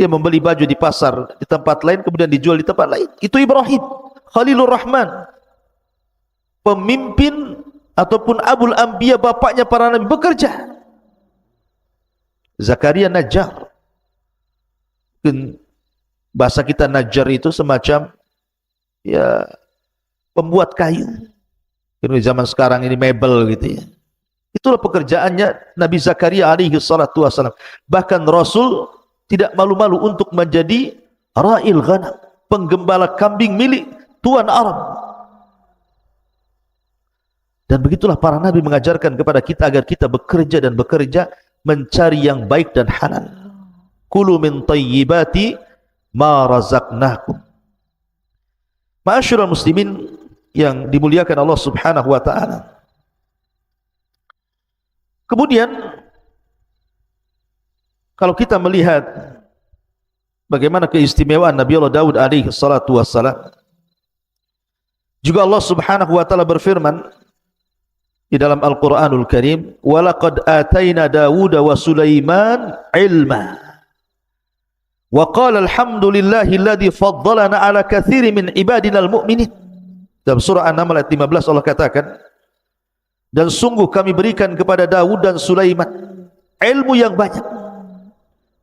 Dia membeli baju di pasar di tempat lain kemudian dijual di tempat lain. Itu Ibrahim Khalilur Rahman, pemimpin ataupun Abul Anbiya, bapaknya para nabi, bekerja. Zakaria Najjar. Bahasa kita Najjar itu semacam ya pembuat kayu. Di zaman sekarang ini mebel gitu ya. Itulah pekerjaannya Nabi Zakaria alaihi salatu wassalam. Bahkan Rasul tidak malu-malu untuk menjadi ra'il ghanam, penggembala kambing milik tuan Arab. Dan begitulah para nabi mengajarkan kepada kita agar kita bekerja dan bekerja mencari yang baik dan halal. Kulu min tayyibati ma razaqnakum. Ma'asyiral muslimin yang dimuliakan Allah Subhanahu wa taala. Kemudian kalau kita melihat bagaimana keistimewaan Nabi Allah Daud alaihi salatu wassalam, juga Allah Subhanahu wa taala berfirman di dalam Al-Qur'anul Karim, "Wa laqad atayna Dawuda wa Sulaiman ilma." Wa qala alhamdulillahi alladhi faddalana ala katsirin min ibadinal mu'minin. Dalam surah An-Naml ayat 15 Allah katakan, dan sungguh kami berikan kepada Daud dan Sulaiman ilmu yang banyak.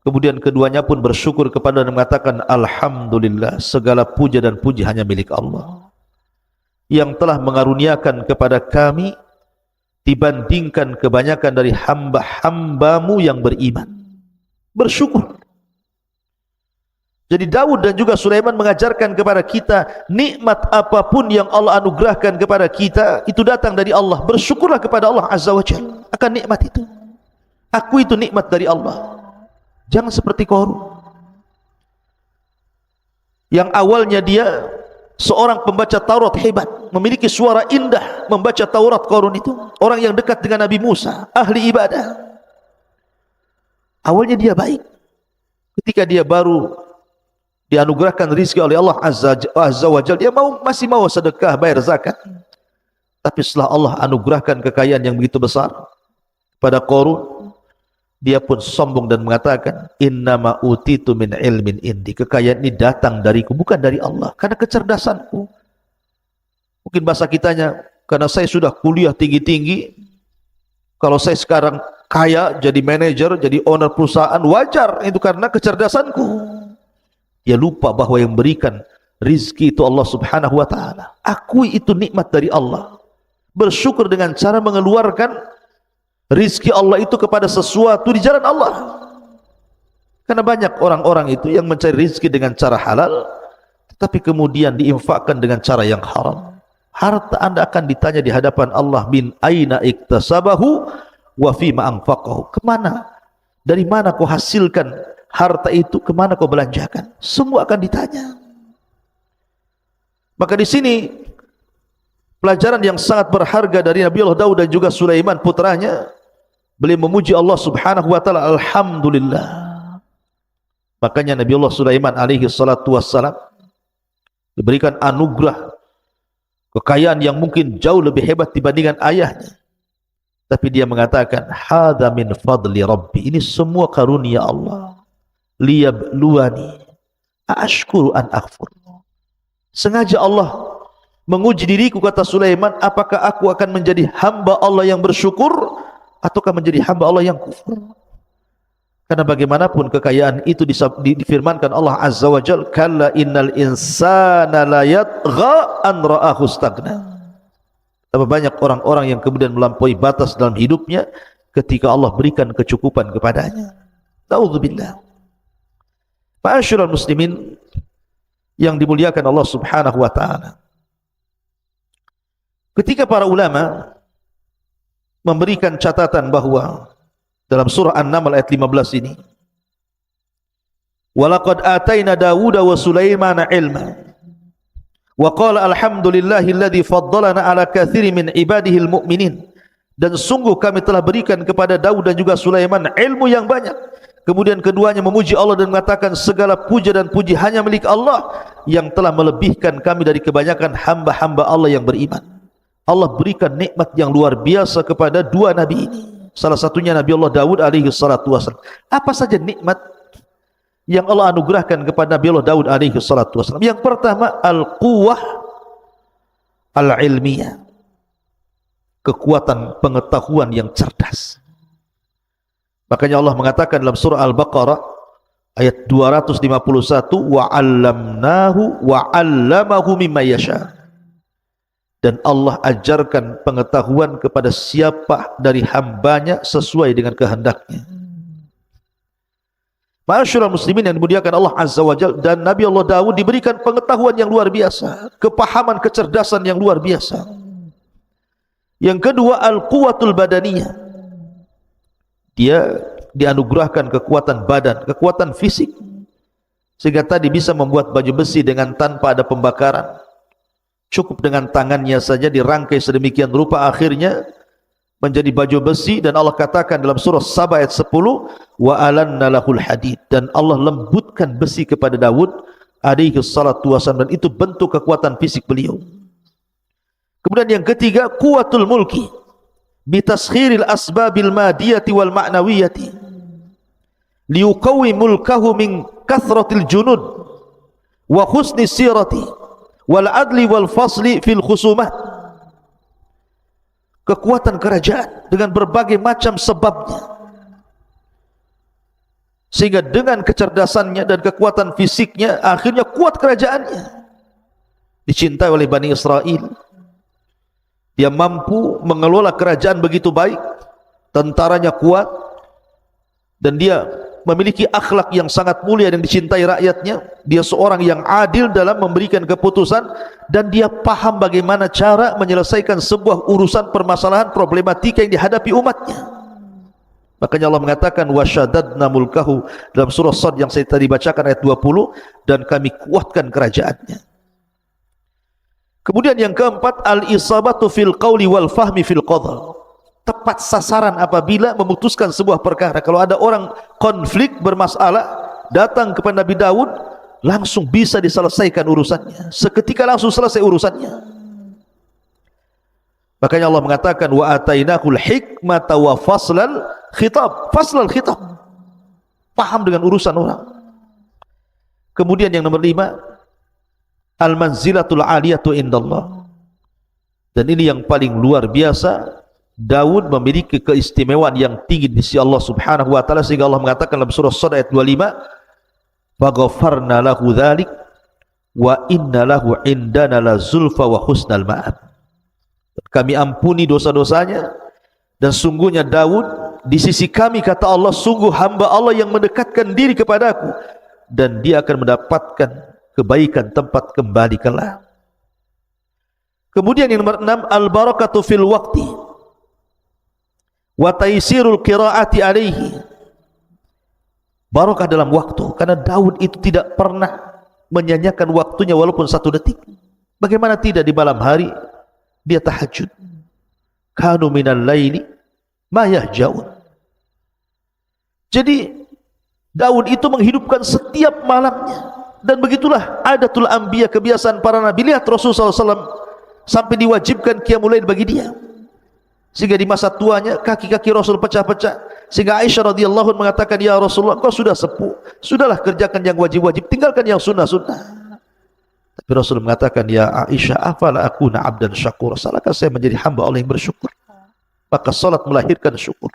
Kemudian keduanya pun bersyukur kepada dan mengatakan, alhamdulillah, segala puja dan puji hanya milik Allah yang telah mengaruniakan kepada kami dibandingkan kebanyakan dari hamba-hambamu yang beriman. Bersyukur. Jadi Daud dan juga Sulaiman mengajarkan kepada kita, nikmat apapun yang Allah anugerahkan kepada kita itu datang dari Allah. Bersyukurlah kepada Allah Azza wa Jalla akan nikmat itu. Aku itu nikmat dari Allah. Jangan seperti Qarun yang awalnya dia seorang pembaca Taurat hebat, memiliki suara indah membaca Taurat. Qarun itu orang yang dekat dengan Nabi Musa, ahli ibadah. Awalnya dia baik. Ketika dia baru dianugerahkan rizki oleh Allah Azza wa Jalla, dia masih mau sedekah, bayar zakat. Tapi setelah Allah anugerahkan kekayaan yang begitu besar pada Qarun, dia pun sombong dan mengatakan, innama utitu min ilmin indi. Kekayaan ini datang dariku, bukan dari Allah, karena kecerdasanku. Mungkin bahasa kitanya, karena saya sudah kuliah tinggi-tinggi, kalau saya sekarang kaya, jadi manajer, jadi owner perusahaan, wajar itu karena kecerdasanku. Dia lupa bahwa yang berikan rizki itu Allah Subhanahu wa ta'ala. Akui itu nikmat dari Allah. Bersyukur dengan cara mengeluarkan rizki Allah itu kepada sesuatu di jalan Allah. Karena banyak orang-orang itu yang mencari rizki dengan cara halal, tetapi kemudian diinfakkan dengan cara yang haram. Harta anda akan ditanya di hadapan Allah, min aina iktasabahu wa fima anfaqahu. Kemana? Dari mana kau hasilkan harta itu, kemana kau belanjakan? Semua akan ditanya. Maka di sini pelajaran yang sangat berharga dari Nabi Allah Daud dan juga Sulaiman putranya. Beliau memuji Allah Subhanahu wa taala, alhamdulillah. Makanya Nabi Allah Sulaiman alaihi salatu wassalam diberikan anugerah kekayaan yang mungkin jauh lebih hebat dibandingkan ayahnya. Tapi dia mengatakan, hadza min fadli rabbi. Ini semua karunia Allah. Liyabluwani aashkuru an akfur. Sengaja Allah menguji diriku, kata Sulaiman, apakah aku akan menjadi hamba Allah yang bersyukur ataukah menjadi hamba Allah yang kufur. Karena bagaimanapun kekayaan itu difirmankan Allah Azza wa Jalla, kalla innal insana la yatgha an ra'ahu stagna. Tapi banyak orang-orang yang kemudian melampaui batas dalam hidupnya ketika Allah berikan kecukupan kepadanya. Na'udzubillah. Ma'asyiral muslimin yang dimuliakan Allah Subhanahu wa ta'ala, ketika para ulama memberikan catatan bahwa dalam surah An-Naml ayat 15 ini, walaqad atayna Dawuda wa Sulaimana ilma wa qala alhamdulillahilladzi faddalana ala katsirin min ibadihil mu'minin. Dan sungguh kami telah berikan kepada Daud dan juga Sulaiman ilmu yang banyak. Kemudian keduanya memuji Allah dan mengatakan, segala puja dan puji hanya milik Allah yang telah melebihkan kami dari kebanyakan hamba-hamba Allah yang beriman. Allah berikan nikmat yang luar biasa kepada dua nabi ini. Salah satunya Nabi Allah Daud alaihi salatu wassalam. Apa saja nikmat yang Allah anugerahkan kepada Nabi Allah Daud alaihi salatu wasallam. Yang pertama, al-quwwah al-ilmiyah, kekuatan pengetahuan yang cerdas. Makanya Allah mengatakan dalam surah Al-Baqarah ayat 251, wa 'allamnahu wa 'allamahu mimma yasha. Dan Allah ajarkan pengetahuan kepada siapa dari hambanya sesuai dengan kehendaknya. Ma'asyiral muslimin yang dimuliakan Allah Azza wa Jalla, dan Nabi Allah Daud diberikan pengetahuan yang luar biasa, kepahaman, kecerdasan yang luar biasa. Yang kedua, al-quwatul badaniyah. Dia dianugerahkan kekuatan badan, kekuatan fisik, sehingga tadi bisa membuat baju besi dengan tanpa ada pembakaran. Cukup dengan tangannya saja dirangkai sedemikian rupa, akhirnya menjadi baju besi. Dan Allah katakan dalam surah Saba ayat 10, wa alanna lahul hadid, dan Allah lembutkan besi kepada Daud alaihi salatu wasallam, dan itu bentuk kekuatan fisik beliau. Kemudian yang ketiga, quwwatul mulki bitaskhiril asbabil madiyati wal ma'nawiyati liuqawwi mulkahu min kathratil junud wa husni sirati wal adli wal fasli fil khusumat. Kekuatan kerajaan dengan berbagai macam sebabnya, sehingga dengan kecerdasannya dan kekuatan fisiknya akhirnya kuat kerajaannya, dicintai oleh Bani Israel. Dia mampu mengelola kerajaan begitu baik, tentaranya kuat, dan dia memiliki akhlak yang sangat mulia dan dicintai rakyatnya. Dia seorang yang adil dalam memberikan keputusan, dan dia paham bagaimana cara menyelesaikan sebuah urusan permasalahan problematika yang dihadapi umatnya. Makanya Allah mengatakan wasyadadna mulkahu dalam surah Sad yang saya tadi bacakan ayat 20, dan kami kuatkan kerajaannya. Kemudian yang keempat, al-isabatu fil qawli wal fahmi fil qadha. Tepat sasaran apabila memutuskan sebuah perkara. Kalau ada orang konflik bermasalah datang kepada Nabi Daud, langsung bisa diselesaikan urusannya, seketika langsung selesai urusannya. Makanya Allah mengatakan wa atainahul hikmata wa faslal khitab. Faslal khitab, paham dengan urusan orang. Kemudian yang nomor 5, al-manzilatul aliyatu indallah. Dan ini yang paling luar biasa, Daud memiliki keistimewaan yang tinggi di sisi Allah Subhanahu wa taala, sehingga Allah mengatakan dalam surah Sad ayat 25, wa ghafarna lahu dzalik wa inna lahu indana la zulfa wa husnal ma'ab. Kami ampuni dosa-dosanya, dan sungguhnya Daud di sisi kami, kata Allah, sungguh hamba Allah yang mendekatkan diri kepadaku, dan dia akan mendapatkan kebaikan tempat kembali kelak. Kemudian yang nomor 6, al-barakatu fil waqti wa taysirul qiraati alaihi. Barakah dalam waktu, karena Daud itu tidak pernah menyanyiakan waktunya walaupun 1 detik. Bagaimana tidak di malam hari dia tahajud. Kanu minal laili ma yahjaun. Jadi Daud itu menghidupkan setiap malamnya. Dan begitulah adatul anbiya, kebiasaan para nabi. Lihat Rasulullah SAW sampai diwajibkan qiyamul lail bagi dia, sehingga di masa tuanya kaki-kaki Rasul pecah-pecah, sehingga Aisyah radhiyallahu anha mengatakan, ya Rasulullah, engkau sudah sepuh, sudahlah kerjakan yang wajib-wajib, tinggalkan yang sunnah-sunnah. Tapi Rasul mengatakan, ya Aisyah, afala akuna abdan syakur, salahkah saya menjadi hamba Allah yang bersyukur? Maka salat melahirkan syukur.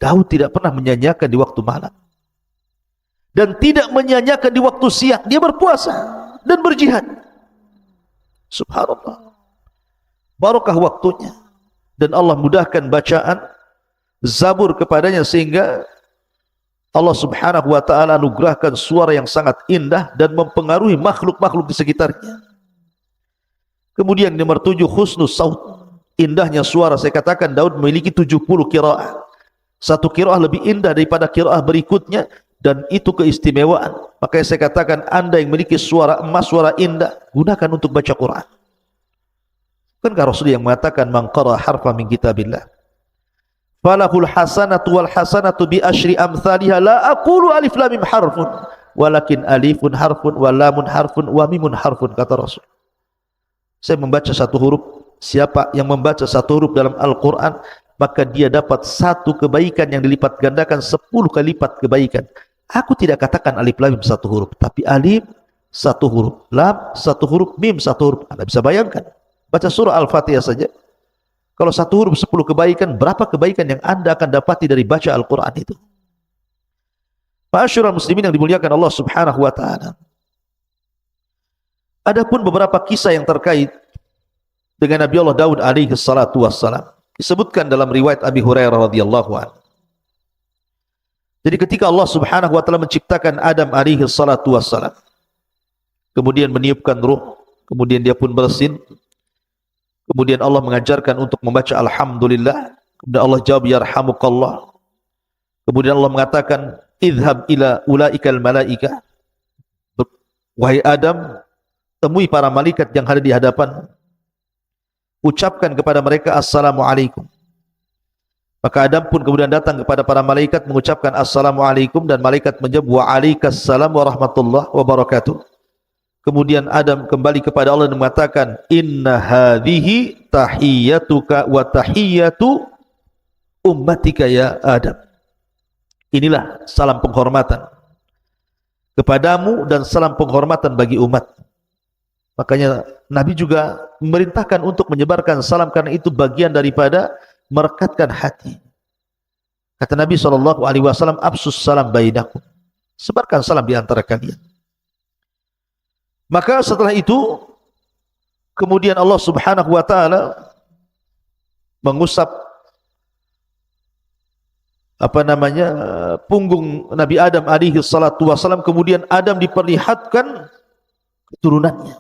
Daud tidak pernah menyanyiakan di waktu malam, dan tidak menyanyiakan di waktu siang. Dia berpuasa dan berjihad. Subhanallah, barakah waktunya. Dan Allah mudahkan bacaan Zabur kepadanya, sehingga Allah Subhanahu wa ta'ala anugerahkan suara yang sangat indah dan mempengaruhi makhluk-makhluk di sekitarnya. Kemudian nomor 7, husnus saut, indahnya suara. Saya katakan Daud memiliki 70 qiraah. Satu qiraah lebih indah daripada qiraah berikutnya, dan itu keistimewaan. Makanya saya katakan, anda yang memiliki suara emas, suara indah, gunakan untuk baca Quran. Bukankah Rasul yang mengatakan, man qara harfa min kitabillah falahul hasanatu wal hasanatu bi asyri amsalihha, la aqulu alif lam mim harfun walakin alifun harfun wa lamun harfun wa mimun harfun, kata Rasul. Saya membaca 1 huruf, siapa yang membaca 1 huruf dalam Al-Quran, maka dia dapat 1 kebaikan yang dilipat gandakan 10 kali lipat kebaikan. Aku tidak katakan alif lam mim satu huruf, tapi alif satu huruf, lam satu huruf, mim satu huruf. Anda bisa bayangkan, baca surah Al-Fatihah saja. Kalau satu huruf 10 kebaikan, berapa kebaikan yang Anda akan dapati dari baca Al-Quran itu? Ma'asyiral muslimin yang dimuliakan Allah Subhanahu wa taala. Adapun beberapa kisah yang terkait dengan Nabi Allah Daud alaihi salatu wassalam disebutkan dalam riwayat Abi Hurairah radhiyallahu anhu. Jadi ketika Allah Subhanahu wa taala menciptakan Adam alaihi salatu wassalam, kemudian meniupkan ruh, kemudian dia pun bersin, kemudian Allah mengajarkan untuk membaca alhamdulillah, kemudian Allah jawab yarhamukallah. Kemudian Allah mengatakan idhab ila ulaikal malaika, wahai Adam, temui para malaikat yang ada di hadapan, ucapkan kepada mereka assalamualaikum. Maka Adam pun kemudian datang kepada para malaikat mengucapkan assalamualaikum, dan malaikat menjawab waalaikumsalam warahmatullahi wabarakatuh. Kemudian Adam kembali kepada Allah dan mengatakan inna hadhihi tahiyyatuka wa tahiyyatu ummatika ya Adam. Inilah salam penghormatan kepadamu dan salam penghormatan bagi umat. Makanya Nabi juga memerintahkan untuk menyebarkan salam, karena itu bagian daripada merekatkan hati. Kata Nabi SAW, absus salam bainakum, sebarkan salam di antara kalian. Maka setelah itu kemudian Allah Subhanahu wa taala mengusap punggung Nabi Adam alaihi salatu wasallam, kemudian Adam diperlihatkan keturunannya.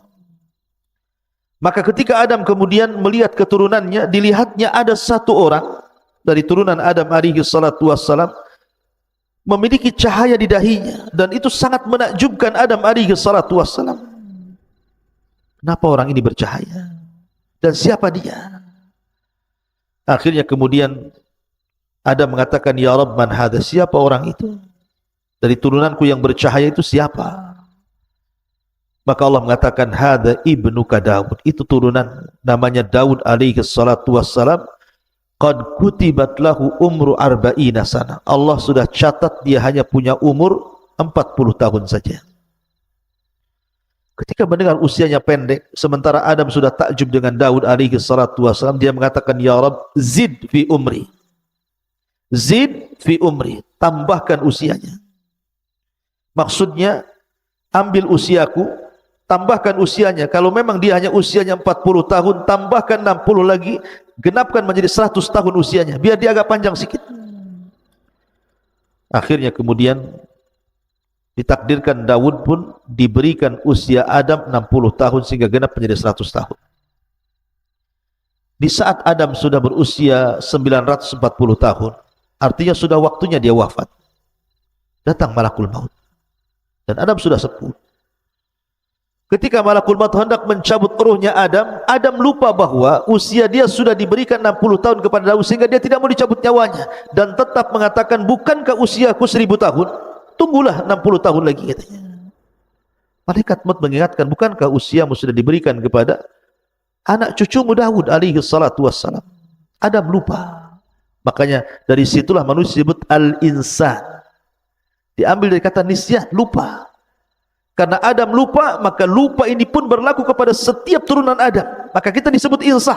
Maka ketika Adam kemudian melihat keturunannya, dilihatnya ada satu orang dari turunan Adam alaihi salatu wassalam memiliki cahaya di dahinya, dan itu sangat menakjubkan Adam alaihi salatu wassalam. Kenapa orang ini bercahaya? Dan siapa dia? Akhirnya kemudian Adam mengatakan, ya Rabb, man hadha, siapa orang itu? Dari turunanku yang bercahaya itu siapa? Maka Allah mengatakan, hadha ibnuka Daud, itu turunan namanya Daud alaihi salatu wassalam, qad kutibat lahu umru arba'ina sana. Allah sudah catat dia hanya punya umur 40 tahun saja. Ketika mendengar usianya pendek, sementara Adam sudah takjub dengan Daud alaihi salatu wassalam, dia mengatakan, ya Rabb, zid fi umri, zid fi umri, tambahkan usianya. Maksudnya, ambil usiaku, tambahkan usianya. Kalau memang dia hanya usianya 40 tahun, tambahkan 60 lagi, genapkan menjadi 100 tahun usianya, biar dia agak panjang sedikit. Akhirnya kemudian ditakdirkan Daud pun diberikan usia Adam 60 tahun sehingga genap menjadi 100 tahun. Di saat Adam sudah berusia 940 tahun, artinya sudah waktunya dia wafat, datang malakul maut, dan Adam sudah sepuh. Ketika malakul maut hendak mencabut ruhnya Adam, Adam lupa bahwa usia dia sudah diberikan 60 tahun kepada Daud, sehingga dia tidak mau dicabut nyawanya, dan tetap mengatakan, bukankah usiaku 1000 tahun? Tunggulah 60 tahun lagi, katanya. Malaikat maut mengingatkan, bukankah usiamu sudah diberikan kepada anak cucumu Daud alaihi salatu wassalam? Adam lupa. Makanya dari situlah manusia disebut al-insan, diambil dari kata nisyan, lupa. Karena Adam lupa, maka lupa ini pun berlaku kepada setiap turunan Adam. Maka kita disebut insan.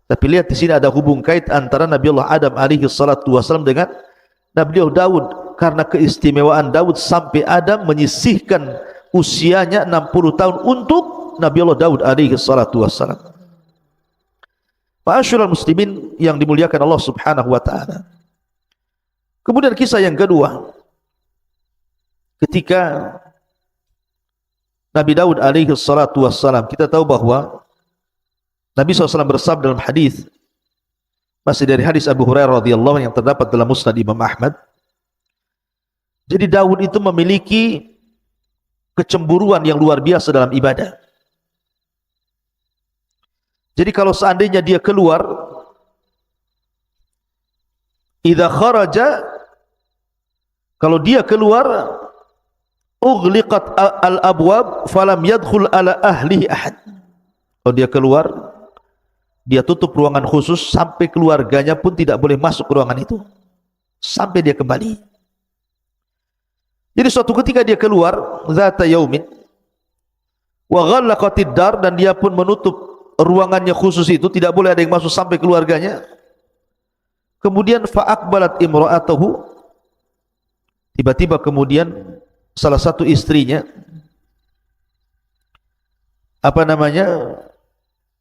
Tapi lihat di sini ada hubung kait antara Nabi Allah Adam alaihi salatu wassalam dengan Nabi Allah Daud. Karena keistimewaan Daud sampai Adam menyisihkan usianya 60 tahun untuk Nabi Allah Daud alaihi salatu wassalam. Ma'asyiral muslimin yang dimuliakan Allah Subhanahu wa taala. Kemudian kisah yang kedua, ketika Nabi Daud alaihi salatu wassalam, kita tahu bahwa Nabi SAW bersabda dalam hadis, masih dari hadis Abu Hurairah radhiyallahu anhu yang terdapat dalam Musnad Imam Ahmad. Jadi Daud itu memiliki kecemburuan yang luar biasa dalam ibadah. Jadi kalau seandainya dia keluar, idza kharaja, kalau dia keluar, ughliqat al-abwab falam yadkhul ala ahlihi ahad. Kalau dia keluar, dia tutup ruangan khusus, sampai keluarganya pun tidak boleh masuk ke ruangan itu sampai dia kembali. Jadi suatu ketika dia keluar, zata yaumin, wa ghallaqatid dar, dan dia pun menutup ruangannya khusus itu, tidak boleh ada yang masuk sampai keluarganya. Kemudian fa aqbalat imra'atuhu, tiba-tiba kemudian salah satu istrinya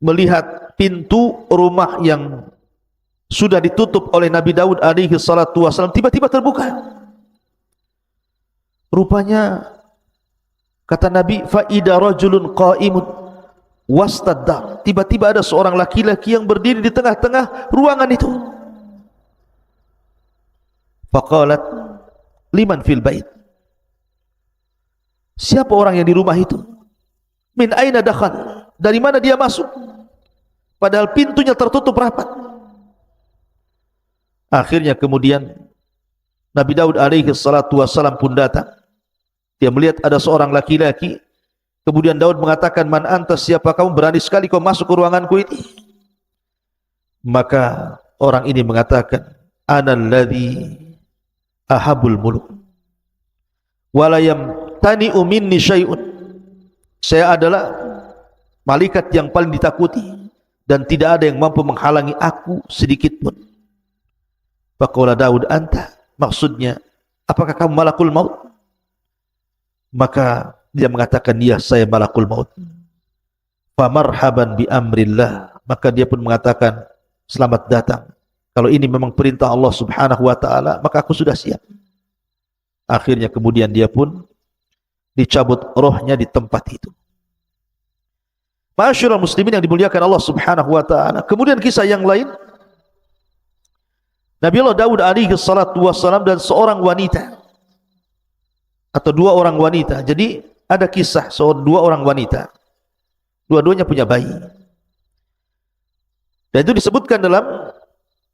melihat pintu rumah yang sudah ditutup oleh Nabi Daud alaihi salatu wasallam tiba-tiba terbuka. Rupanya kata Nabi, fa ida rajulun qa'imun wastad, tiba-tiba ada seorang laki-laki yang berdiri di tengah-tengah ruangan itu. Faqalat liman fil bait, siapa orang yang di rumah itu? Min aina dakhal, dari mana dia masuk? Padahal pintunya tertutup rapat. Akhirnya kemudian Nabi Daud alaihi salatu wassalam pun datang. Dia melihat ada seorang laki-laki. Kemudian Daud mengatakan, man anta, siapa kamu, berani sekali kau masuk ke ruanganku ini? Maka orang ini mengatakan, ana alladhi ahabul muluk wala yamtani'u minni syai'un, saya adalah malaikat yang paling ditakuti dan tidak ada yang mampu menghalangi aku sedikit pun. Faqala Daud, anta, maksudnya apakah kamu malakul maut? Maka dia mengatakan, ya, saya malakul maut. Fa marhaban bi amrillah, maka dia pun mengatakan, selamat datang, kalau ini memang perintah Allah subhanahu wa ta'ala, maka aku sudah siap. Akhirnya kemudian dia pun dicabut rohnya di tempat itu. Ma'asyiral muslimin yang dimuliakan Allah subhanahu wa ta'ala. Kemudian kisah yang lain, Nabi Allah Daud alaihi salatu wassalam dan seorang wanita, atau dua orang wanita. Jadi ada kisah dua orang wanita, dua-duanya punya bayi, dan itu disebutkan dalam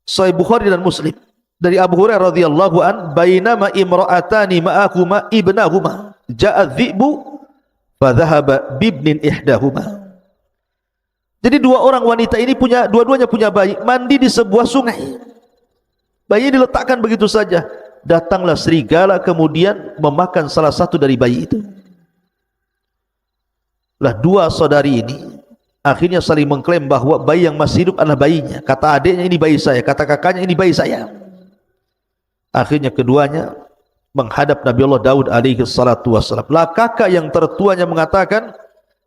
Sahih Bukhari dan Muslim dari Abu Hurairah radhiyallahu an, bainama imra'atani ma'ahuma ibnahuma ja'a dhi'bu fa dhahaba bibnin ihdahuma. Jadi dua orang wanita ini dua-duanya punya bayi, mandi di sebuah sungai. Bayi diletakkan begitu saja, datanglah serigala kemudian memakan salah satu dari bayi itu. Lah dua saudari ini akhirnya saling mengklaim bahwa bayi yang masih hidup adalah bayinya. Kata adiknya, ini bayi saya. Kata kakaknya, ini bayi saya. Akhirnya keduanya menghadap Nabi Allah Daud alaihi salatu wassalam. Lah kakak yang tertuanya mengatakan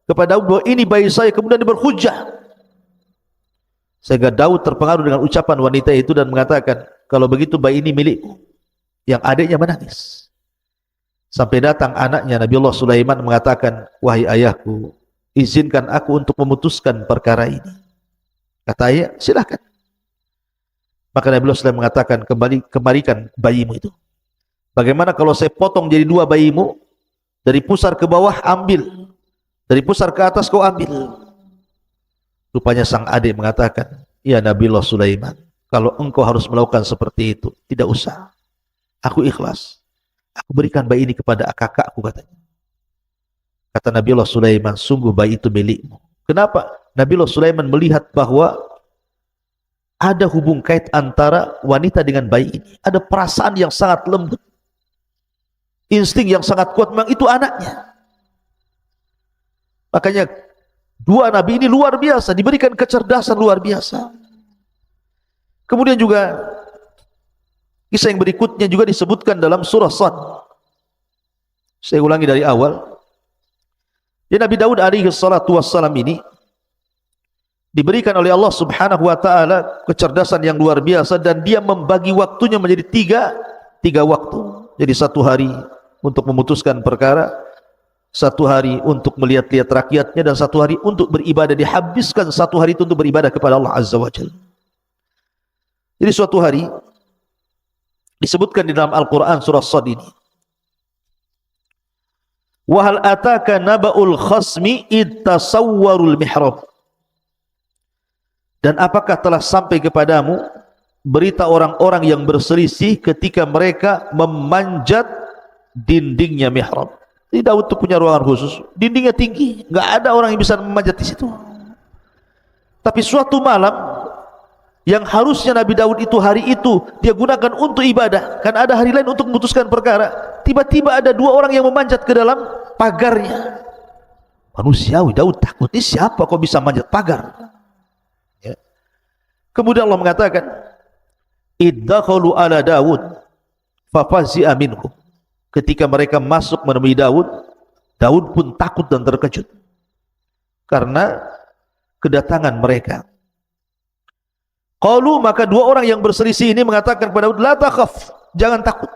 kepada Daud bahwa ini bayi saya, kemudian dia berhujjah. Sehingga Daud terpengaruh dengan ucapan wanita itu dan mengatakan, kalau begitu bayi ini milikku. Yang adiknya menangis. Sampai datang anaknya Nabi Allah Sulaiman mengatakan, wahai ayahku, izinkan aku untuk memutuskan perkara ini. Kata ayah, silakan. Maka Nabi Allah Sulaiman mengatakan, kembalikan bayimu itu. Bagaimana kalau saya potong jadi dua bayimu, dari pusar ke bawah ambil, dari pusar ke atas kau ambil. Rupanya sang adik mengatakan, ya Nabi Allah Sulaiman, kalau engkau harus melakukan seperti itu, tidak usah. Aku ikhlas. Aku berikan bayi ini kepada kakakku, katanya. Kata Nabi Allah Sulaiman, sungguh bayi itu milikmu. Kenapa? Nabi Allah Sulaiman melihat bahwa ada hubung kait antara wanita dengan bayi ini. Ada perasaan yang sangat lembut, insting yang sangat kuat, memang itu anaknya. Makanya dua nabi ini luar biasa, diberikan kecerdasan luar biasa. Kemudian juga kisah yang berikutnya juga disebutkan dalam surah Sad. Saya ulangi dari awal. Ya, Nabi Daud alaihi salatu wassalam ini diberikan oleh Allah subhanahu wa ta'ala kecerdasan yang luar biasa, dan dia membagi waktunya menjadi tiga waktu. Jadi satu hari untuk memutuskan perkara, satu hari untuk melihat-lihat rakyatnya, dan satu hari untuk beribadah. Dihabiskan satu hari itu untuk beribadah kepada Allah azza wa jalla. Jadi suatu hari disebutkan di dalam Al-Quran surah Sad ini, wa hal ataka naba'ul khasmi ittasawwarul mihrab, dan apakah telah sampai kepadamu berita orang-orang yang berselisih ketika mereka memanjat dindingnya mihrab. Jadi Daud itu punya ruangan khusus, dindingnya tinggi, nggak ada orang yang bisa memanjat di situ. Tapi suatu malam yang harusnya Nabi Daud itu hari itu dia gunakan untuk ibadah, kan ada hari lain untuk memutuskan perkara, tiba-tiba ada dua orang yang memanjat ke dalam pagarnya. Manusiawi, Daud takut, ini siapa kok bisa manjat pagar? Ya. Kemudian Allah mengatakan, iddakhalu ala Daud fafazi'a minhum. Ketika mereka masuk menemui Daud, Daud pun takut dan terkejut karena kedatangan mereka. Qalu, maka dua orang yang berselisih ini mengatakan kepada Daud, la takhaf, jangan takut.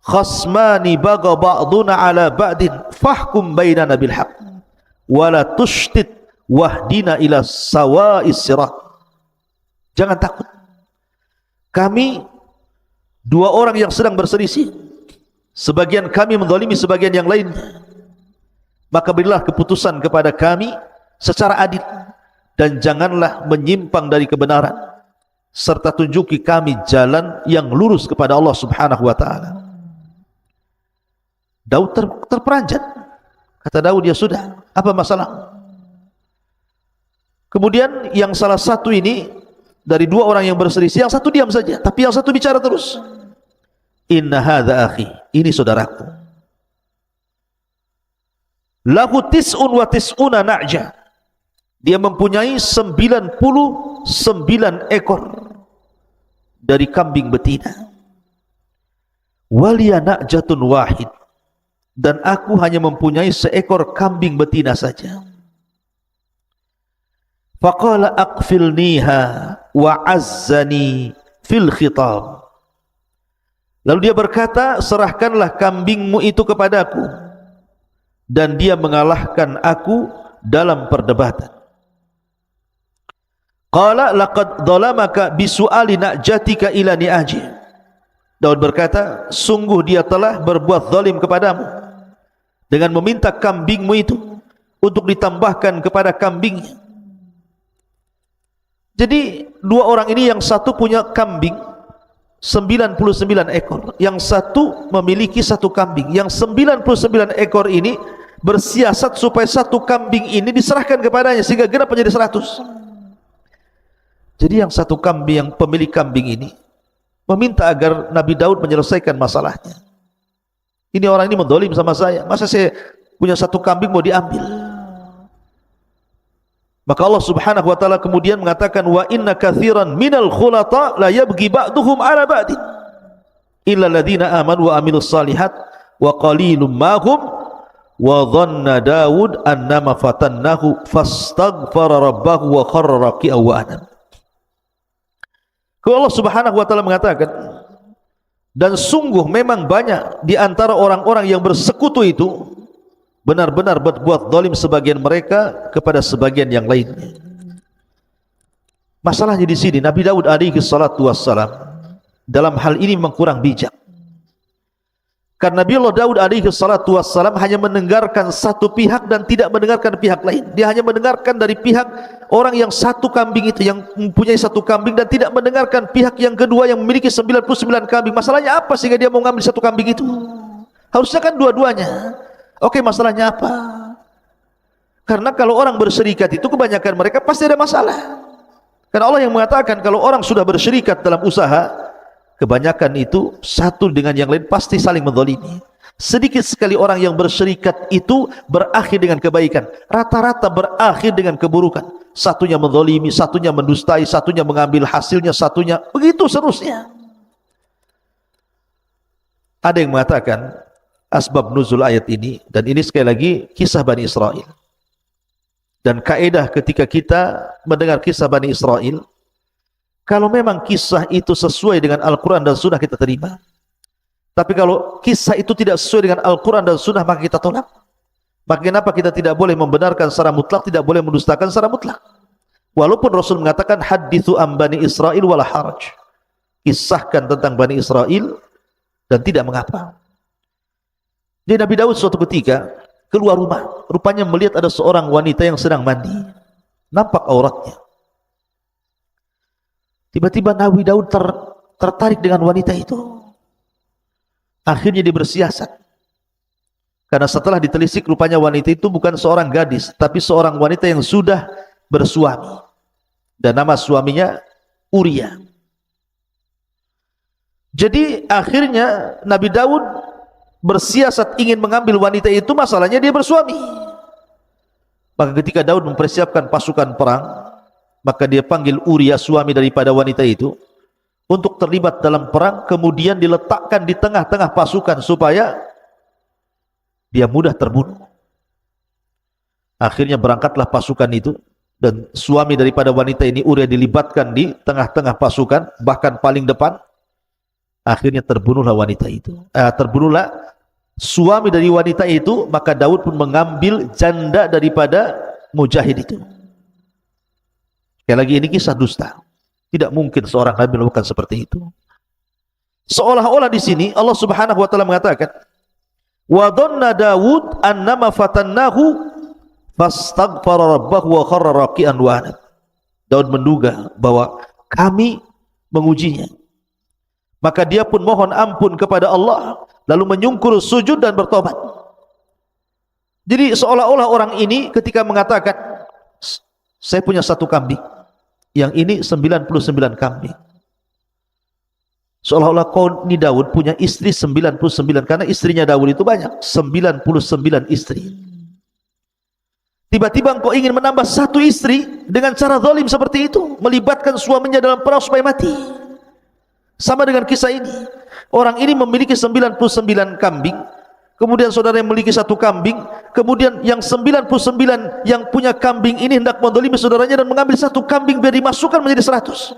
Khasmani baga ba'duna ala ba'din fahkum bainana bil haqq wa la tushtit wahdina ila sawa'is sirat. Jangan takut. Kami dua orang yang sedang berselisih, sebagian kami menzalimi sebagian yang lainnya. Maka berilah keputusan kepada kami secara adil dan janganlah menyimpang dari kebenaran, serta tunjuki kami jalan yang lurus kepada Allah Subhanahu wa taala. Daud terperanjat. Kata Daud, ya sudah, apa masalah? Kemudian yang salah satu ini dari dua orang yang berselisih, yang satu diam saja, tapi yang satu bicara terus. Inna hadza akhi, ini saudaraku. Lahu tis'un wa tis'una na'ja. Dia mempunyai 99 ekor dari kambing betina. Waliya na'jatun wahid. Dan aku hanya mempunyai seekor kambing betina saja. Faqala aqfilniha wa azzani fil khitab. Lalu dia berkata, serahkanlah kambingmu itu kepadaku, dan dia mengalahkan aku dalam perdebatan. Qala laqad dhalamaka bisu'ali na'jatika ila ni'aji. Daud berkata, sungguh dia telah berbuat zalim kepadamu dengan meminta kambingmu itu untuk ditambahkan kepada kambingnya. Jadi dua orang ini, yang satu punya kambing 99 ekor, yang satu memiliki satu kambing. Yang 99 ekor ini bersiasat supaya satu kambing ini diserahkan kepadanya sehingga genap menjadi 100. Jadi yang satu kambing, yang pemilik kambing ini meminta agar Nabi Daud menyelesaikan masalahnya. Ini orang ini mendolim sama saya, masa saya punya satu kambing mau diambil? Maka Allah Subhanahu wa taala kemudian mengatakan, wa inna katsiran minal khulata la yabghi ba'duhum 'ala ba'din illa alladziina aamanu wa 'amilus shalihat wa qalilum ma hum wa dhanna Daud annama fatannahu fastaghfara rabbahu wa kharra raki'an wa anab. Kalau Allah Subhanahu wa taala mengatakan, dan sungguh memang banyak di antara orang-orang yang bersekutu itu benar-benar berbuat zalim sebagian mereka kepada sebagian yang lainnya. Masalahnya di sini Nabi Daud alaihi salatu wassalam dalam hal ini memang kurang bijak. Karena Nabi Allah Daud alaihi salatu wassalam hanya mendengarkan satu pihak dan tidak mendengarkan pihak lain. Dia hanya mendengarkan dari pihak orang yang satu kambing itu, yang mempunyai satu kambing, dan tidak mendengarkan pihak yang kedua yang memiliki 99 kambing. Masalahnya apa sehingga dia mau mengambil satu kambing itu? Harusnya kan dua-duanya. Oke, masalahnya apa? Karena kalau orang berserikat itu kebanyakan mereka pasti ada masalah. Karena Allah yang mengatakan kalau orang sudah berserikat dalam usaha, kebanyakan itu satu dengan yang lain pasti saling menzalimi. Sedikit sekali orang yang berserikat itu berakhir dengan kebaikan, rata-rata berakhir dengan keburukan. Satunya menzalimi, satunya mendustai, satunya mengambil hasilnya, satunya begitu seterusnya. Ada yang mengatakan asbab nuzul ayat ini, dan ini sekali lagi kisah Bani Israel. Dan kaedah ketika kita mendengar kisah Bani Israel, kalau memang kisah itu sesuai dengan Al-Quran dan Sunnah, kita terima. Tapi kalau kisah itu tidak sesuai dengan Al-Quran dan Sunnah, maka kita tolak. Maka kenapa kita tidak boleh membenarkan secara mutlak, tidak boleh mendustakan secara mutlak? Walaupun Rasul mengatakan hadithu am Bani Israel wala haraj, kisahkan tentang Bani Israel dan tidak mengapa. Jadi Nabi Daud suatu ketika keluar rumah, rupanya melihat ada seorang wanita yang sedang mandi, nampak auratnya. Tiba-tiba Nabi Daud tertarik dengan wanita itu. Akhirnya dia bersiasat. Karena setelah ditelisik, rupanya wanita itu bukan seorang gadis, tapi seorang wanita yang sudah bersuami. Dan nama suaminya Uria. Jadi akhirnya Nabi Daud bersiasat ingin mengambil wanita itu, masalahnya dia bersuami. Maka ketika Daud mempersiapkan pasukan perang, maka dia panggil Uria, suami daripada wanita itu, untuk terlibat dalam perang, kemudian diletakkan di tengah-tengah pasukan supaya dia mudah terbunuh. Akhirnya berangkatlah pasukan itu, dan suami daripada wanita ini, Uria, dilibatkan di tengah-tengah pasukan, bahkan paling depan. Akhirnya terbunuhlah wanita itu. Terbunuhlah suami dari wanita itu, maka Daud pun mengambil janda daripada mujahid itu. Sekali lagi, ini kisah dusta. Tidak mungkin seorang nabi melakukan seperti itu. Seolah-olah di sini Allah Subhanahu wa taala mengatakan, "Wa dhanna Daud annama fatannahu fastaghfara rabbahu wa kharra raki'an wa anab." Daud menduga bahwa kami mengujinya, maka dia pun mohon ampun kepada Allah, lalu menyungkur sujud dan bertobat. Jadi seolah-olah orang ini ketika mengatakan, saya punya satu kambing, yang ini 99 kambing. Seolah-olah kau ini Daud punya istri 99, karena istrinya Daud itu banyak, 99 istri. Tiba-tiba engkau ingin menambah satu istri dengan cara zalim seperti itu, melibatkan suaminya dalam perang supaya mati. Sama dengan kisah ini. Orang ini memiliki 99 kambing, kemudian saudara yang memiliki satu kambing, kemudian yang 99 yang punya kambing ini hendak menzalimi saudaranya dan mengambil satu kambing biar dimasukkan menjadi 100.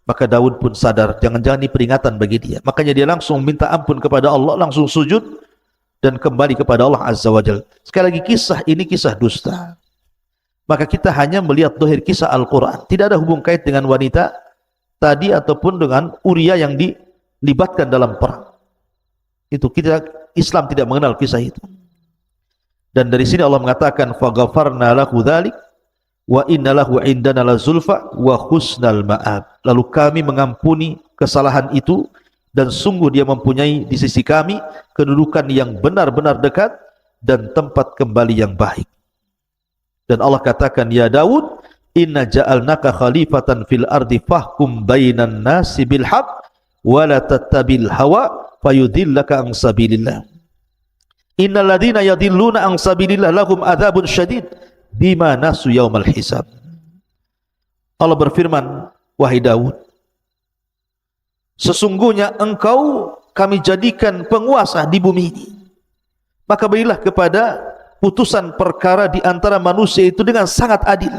Maka Daud pun sadar, jangan-jangan ini peringatan bagi dia. Makanya dia langsung minta ampun kepada Allah, langsung sujud dan kembali kepada Allah Azza wa Jalla. Sekali lagi, kisah ini kisah dusta. Maka kita hanya melihat dohir kisah Al-Quran, tidak ada hubung kait dengan wanita tadi ataupun dengan Uria yang dilibatkan dalam perang. Itu kita, Islam tidak mengenal kisah itu. Dan dari sini Allah mengatakan, "Faghafarna lahu dzalik wa inna lahu indana lazulfa wa husnal ma'ab." Lalu kami mengampuni kesalahan itu, dan sungguh dia mempunyai di sisi kami kedudukan yang benar-benar dekat dan tempat kembali yang baik. Dan Allah katakan, "Ya Daud, inna ja'alnaka khalifatan fil ardi fahkum bainan nasi bil haqq wa la tattabil hawa fayudillaka an sabilillah. Innal ladzina yadilluna an sabilillah lahum adzabun syadid bima nasu yaumal hisab." Allah berfirman, "Wahai Daud, sesungguhnya engkau kami jadikan penguasa di bumi ini, maka berilah kepada putusan perkara di antara manusia itu dengan sangat adil,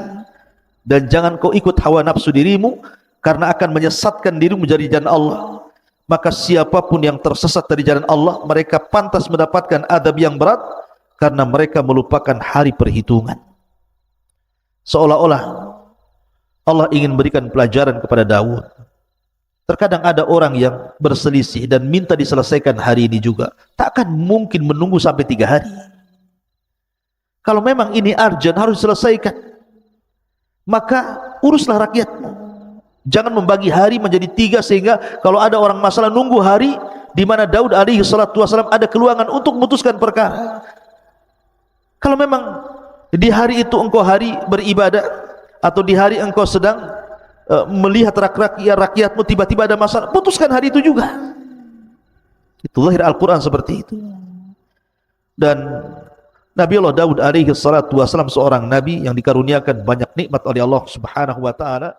dan jangan kau ikut hawa nafsu dirimu, karena akan menyesatkan dirimu dari jalan Allah. Maka siapapun yang tersesat dari jalan Allah, mereka pantas mendapatkan adab yang berat, karena mereka melupakan hari perhitungan." Seolah-olah Allah ingin berikan pelajaran kepada Daud. Terkadang ada orang yang berselisih dan minta diselesaikan hari ini juga. Tak akan mungkin menunggu sampai 3 hari. Kalau memang ini urgent, harus diselesaikan, maka uruslah rakyatmu. Jangan membagi hari menjadi 3 sehingga kalau ada orang masalah nunggu hari di mana Daud alaihi salatu wasallam ada keluangan untuk memutuskan perkara. Kalau memang di hari itu engkau hari beribadah, atau di hari engkau sedang melihat rakyatmu tiba-tiba ada masalah, putuskan hari itu juga. Itu lahir Al-Quran seperti itu. Dan Nabi Allah Daud alaihi salatu wasallam seorang nabi yang dikaruniakan banyak nikmat oleh Allah Subhanahu wa taala.